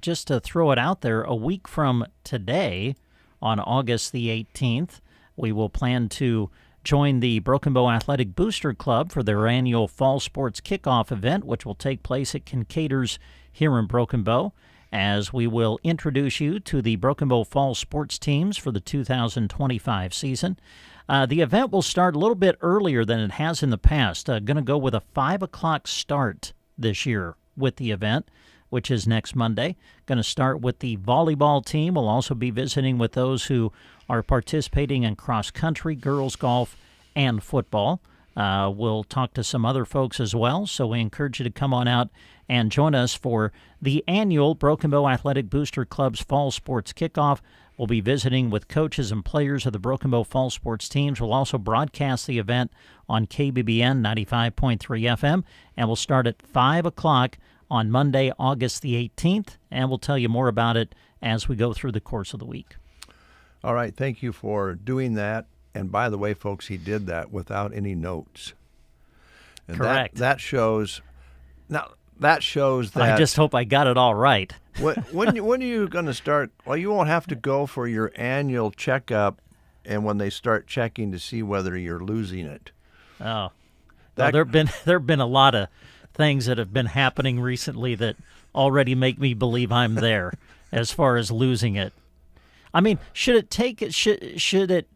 just to throw it out there, a week from today, on August the 18th, we will plan to join the Broken Bow Athletic Booster Club for their annual Fall Sports Kickoff event, which will take place at Kincaid's here in Broken Bow, as we will introduce you to the Broken Bow Fall Sports teams for the 2025 season. The event will start a little bit earlier than it has in the past. Going to go with a 5 o'clock start this year with the event, which is next Monday. Going to start with the volleyball team. We'll also be visiting with those who are participating in cross-country, girls golf, and football. We'll talk to some other folks as well, so we encourage you to come on out and join us for the annual Broken Bow Athletic Booster Club's Fall Sports Kickoff. We'll be visiting with coaches and players of the Broken Bow Fall Sports teams. We'll also broadcast the event on KBBN 95.3 FM, and we'll start at 5 o'clock on Monday, August the 18th, and we'll tell you more about it as we go through the course of the week. All right, thank you for doing that. And by the way, folks, he did that without any notes. And correct. That shows. Now that shows that. I just hope I got it all right. when are you going to start? Well, you won't have to go for your annual checkup, and when they start checking to see whether you're losing it. Oh, well, there've been a lot of things that have been happening recently that already make me believe I'm there as far as losing it. I mean, should it take it? Should it?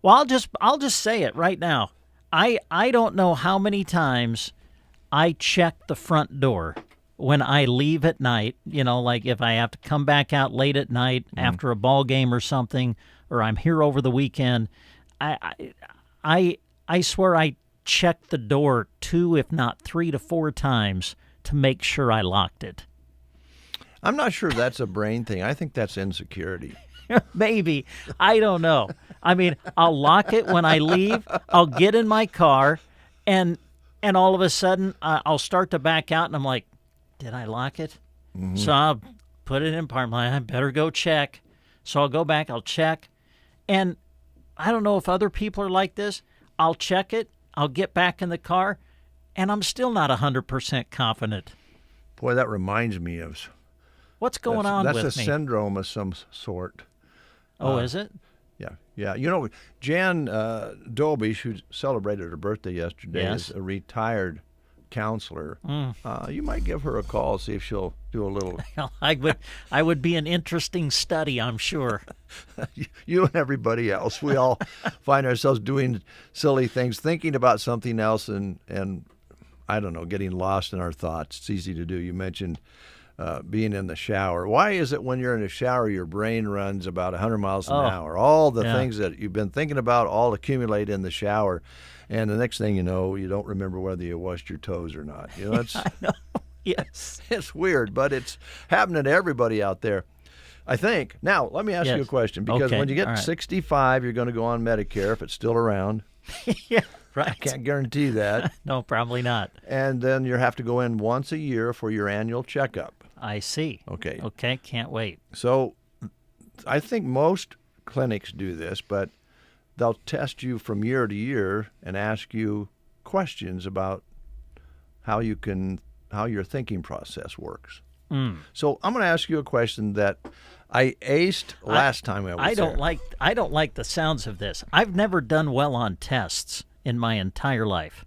Well, I'll just say it right now. I don't know how many times I check the front door when I leave at night. You know, like if I have to come back out late at night after a ball game or something, or I'm here over the weekend. I swear I checked the door 2, if not 3 to 4 times to make sure I locked it. I'm not sure that's a brain thing. I think that's insecurity. Maybe. I don't know. I mean, I'll lock it when I leave. I'll get in my car, and all of a sudden, I'll start to back out, and I'm like, did I lock it? Mm-hmm. So I'll put it in park. I better go check. So I'll go back. I'll check. And I don't know if other people are like this. I'll check it. I'll get back in the car, and I'm still not 100% confident. Boy, that reminds me of... What's going on with me? That's a syndrome of some sort. Oh, is it? Yeah. You know, Jan Dobish, who celebrated her birthday yesterday, yes, is a retired counselor. You might give her a call, see if she'll do a little... I would be an interesting study, I'm sure. You and everybody else. We all find ourselves doing silly things, thinking about something else, and I don't know, getting lost in our thoughts. It's easy to do. You mentioned... being in the shower. Why is it when you're in a shower, your brain runs about 100 miles an hour? All the things that you've been thinking about all accumulate in the shower, and the next thing you know, you don't remember whether you washed your toes or not. You know, I know. Yes. It's weird, but it's happening to everybody out there, I think. Now, let me ask you a question, because when you get 65, you're going to go on Medicare, if it's still around. Yeah. Right. I can't guarantee that. No, probably not. And then you have to go in once a year for your annual checkup. I see. Okay. Okay, can't wait. So I think most clinics do this, but they'll test you from year to year and ask you questions about how your thinking process works. So I'm going to ask you a question that I aced last time I was there. I don't like the sounds of this. I've never done well on tests in my entire life.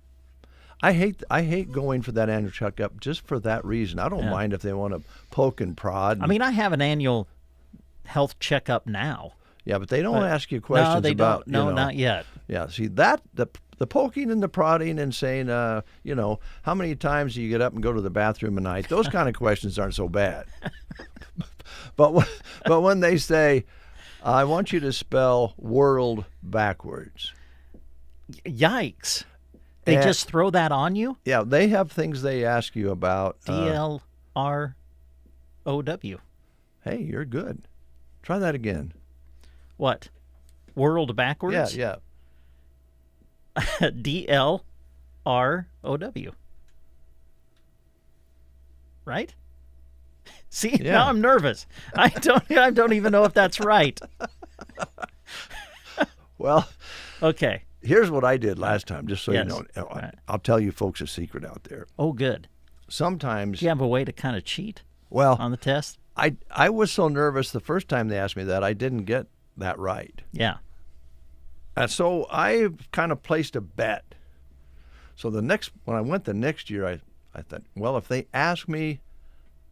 I hate going for that annual checkup just for that reason. I don't mind if they want to poke and prod. I mean, I have an annual health checkup now. Yeah, but they don't ask you questions no, they about... don't. No, not yet. Yeah, see, that the poking and the prodding and saying, how many times do you get up and go to the bathroom a night? Those kind of questions aren't so bad. But when they say, I want you to spell world backwards. Yikes. They just throw that on you? Yeah, they have things they ask you about. DLROW. Hey, you're good. Try that again. What World backwards? Yeah. DLROW. Right? See, now I'm nervous. I don't even know if that's right. Well, okay. Here's what I did last time, just so you know. Right. I'll tell you folks a secret out there. Oh, good. Sometimes... Do you have a way to kind of cheat on the test? I was so nervous the first time they asked me that, I didn't get that right. Yeah. And so I kind of placed a bet. So when I went the next year, I thought, well, if they ask me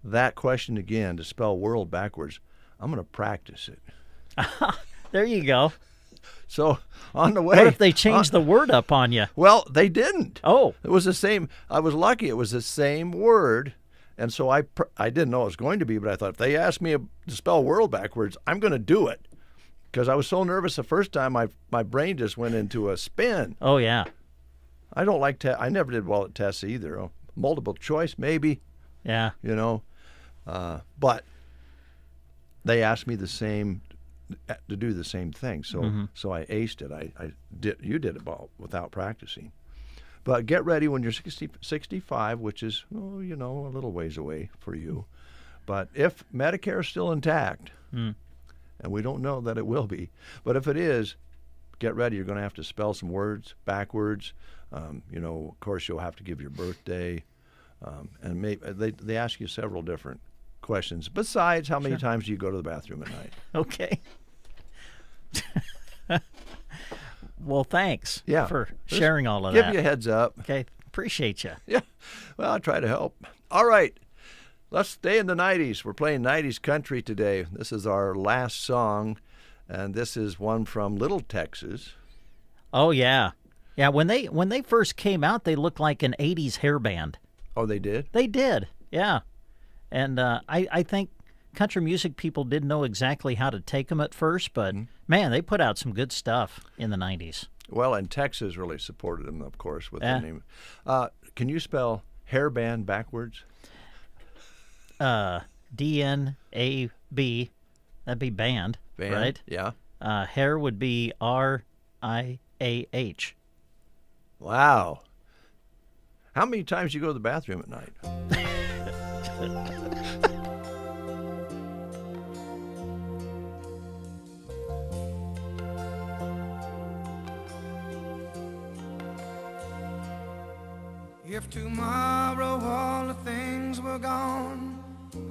that question again to spell world backwards, I'm going to practice it. There you go. So on the way... What if they changed the word up on you? Well, they didn't. Oh. It was the same. I was lucky. It was the same word. And so I didn't know it was going to be, but I thought if they asked me to spell world backwards, I'm going to do it. Because I was so nervous the first time, my brain just went into a spin. Oh, yeah. I don't like I never did well at tests either. Multiple choice, maybe. Yeah. But they asked me to do the same thing. So so I aced it. You did it without practicing. But get ready when you're 65, which is, a little ways away for you. But if Medicare is still intact, and we don't know that it will be, but if it is, get ready. You're going to have to spell some words backwards. Of course, you'll have to give your birthday. And they ask you several different questions, besides how many times do you go to the bathroom at night. Okay. Well, thanks for sharing all of that. Give you a heads up. Okay. Appreciate you. Yeah. Well, I'll try to help. All right. Let's stay in the 90s. We're playing 90s country today. This is our last song, and this is one from Little Texas. Oh, yeah. Yeah, when they first came out, they looked like an 80s hair band. Oh, they did? They did, yeah. And I think country music people didn't know exactly how to take them at first, but, man, they put out some good stuff in the 90s. Well, and Texas really supported them, of course, with the name. Can you spell hair band backwards? D-N-A-B. That'd be band, right? Yeah. Hair would be R-I-A-H. Wow. How many times do you go to the bathroom at night? If tomorrow all the things were gone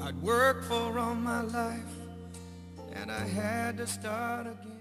I'd worked for all my life, and I had to start again.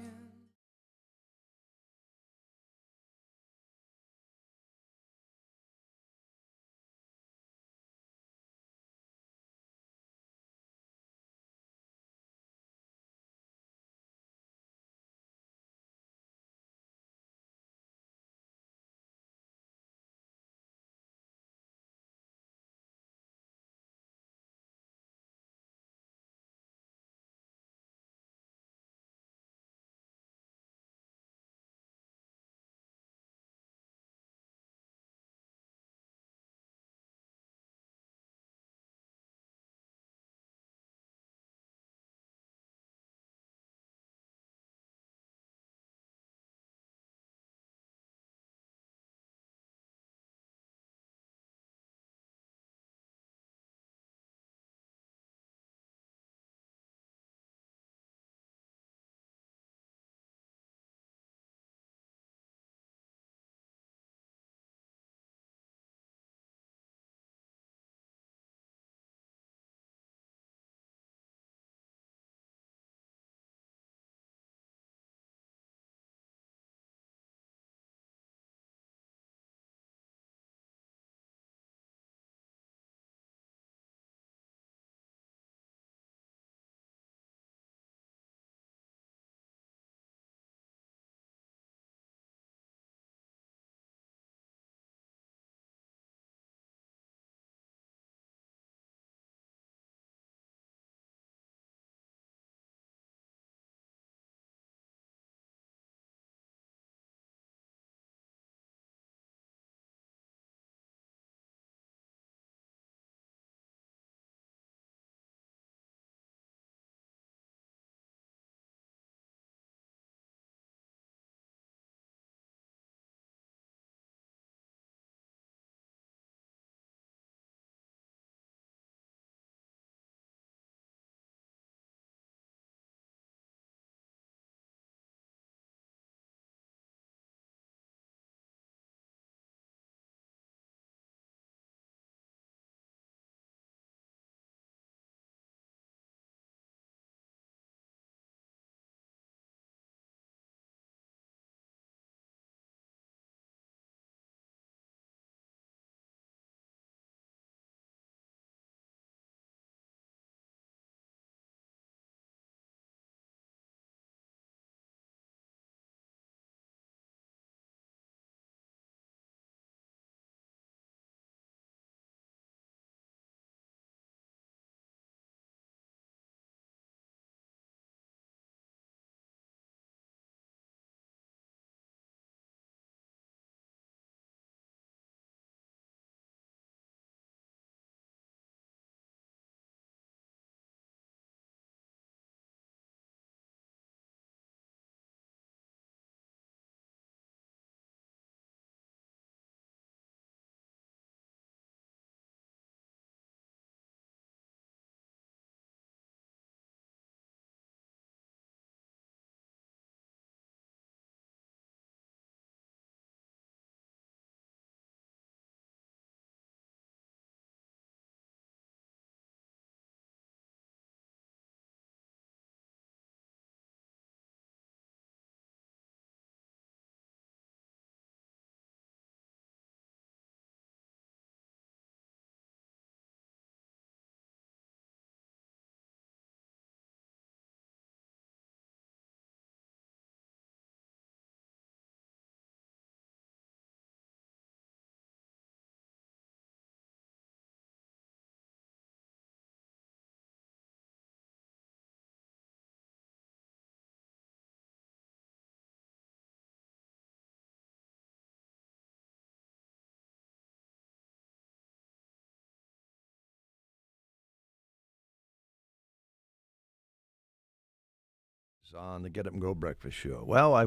On the Get Up and Go Breakfast Show. Well, I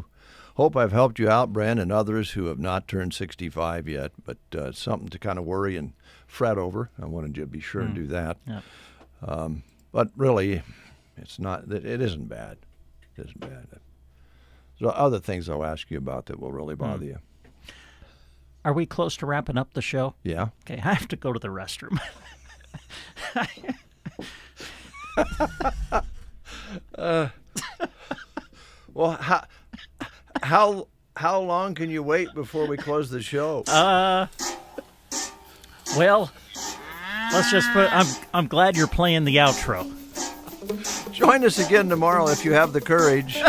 hope I've helped you out, Bren, and others who have not turned 65 yet, but it's something to kind of worry and fret over. I wanted you to be sure and do that. Yep. But really, it's not. It isn't bad. It isn't bad. There's other things I'll ask you about that will really bother you. Are we close to wrapping up the show? Yeah. Okay, I have to go to the restroom. Well, how long can you wait before we close the show? Well, let's just put. I'm glad you're playing the outro. Join us again tomorrow if you have the courage.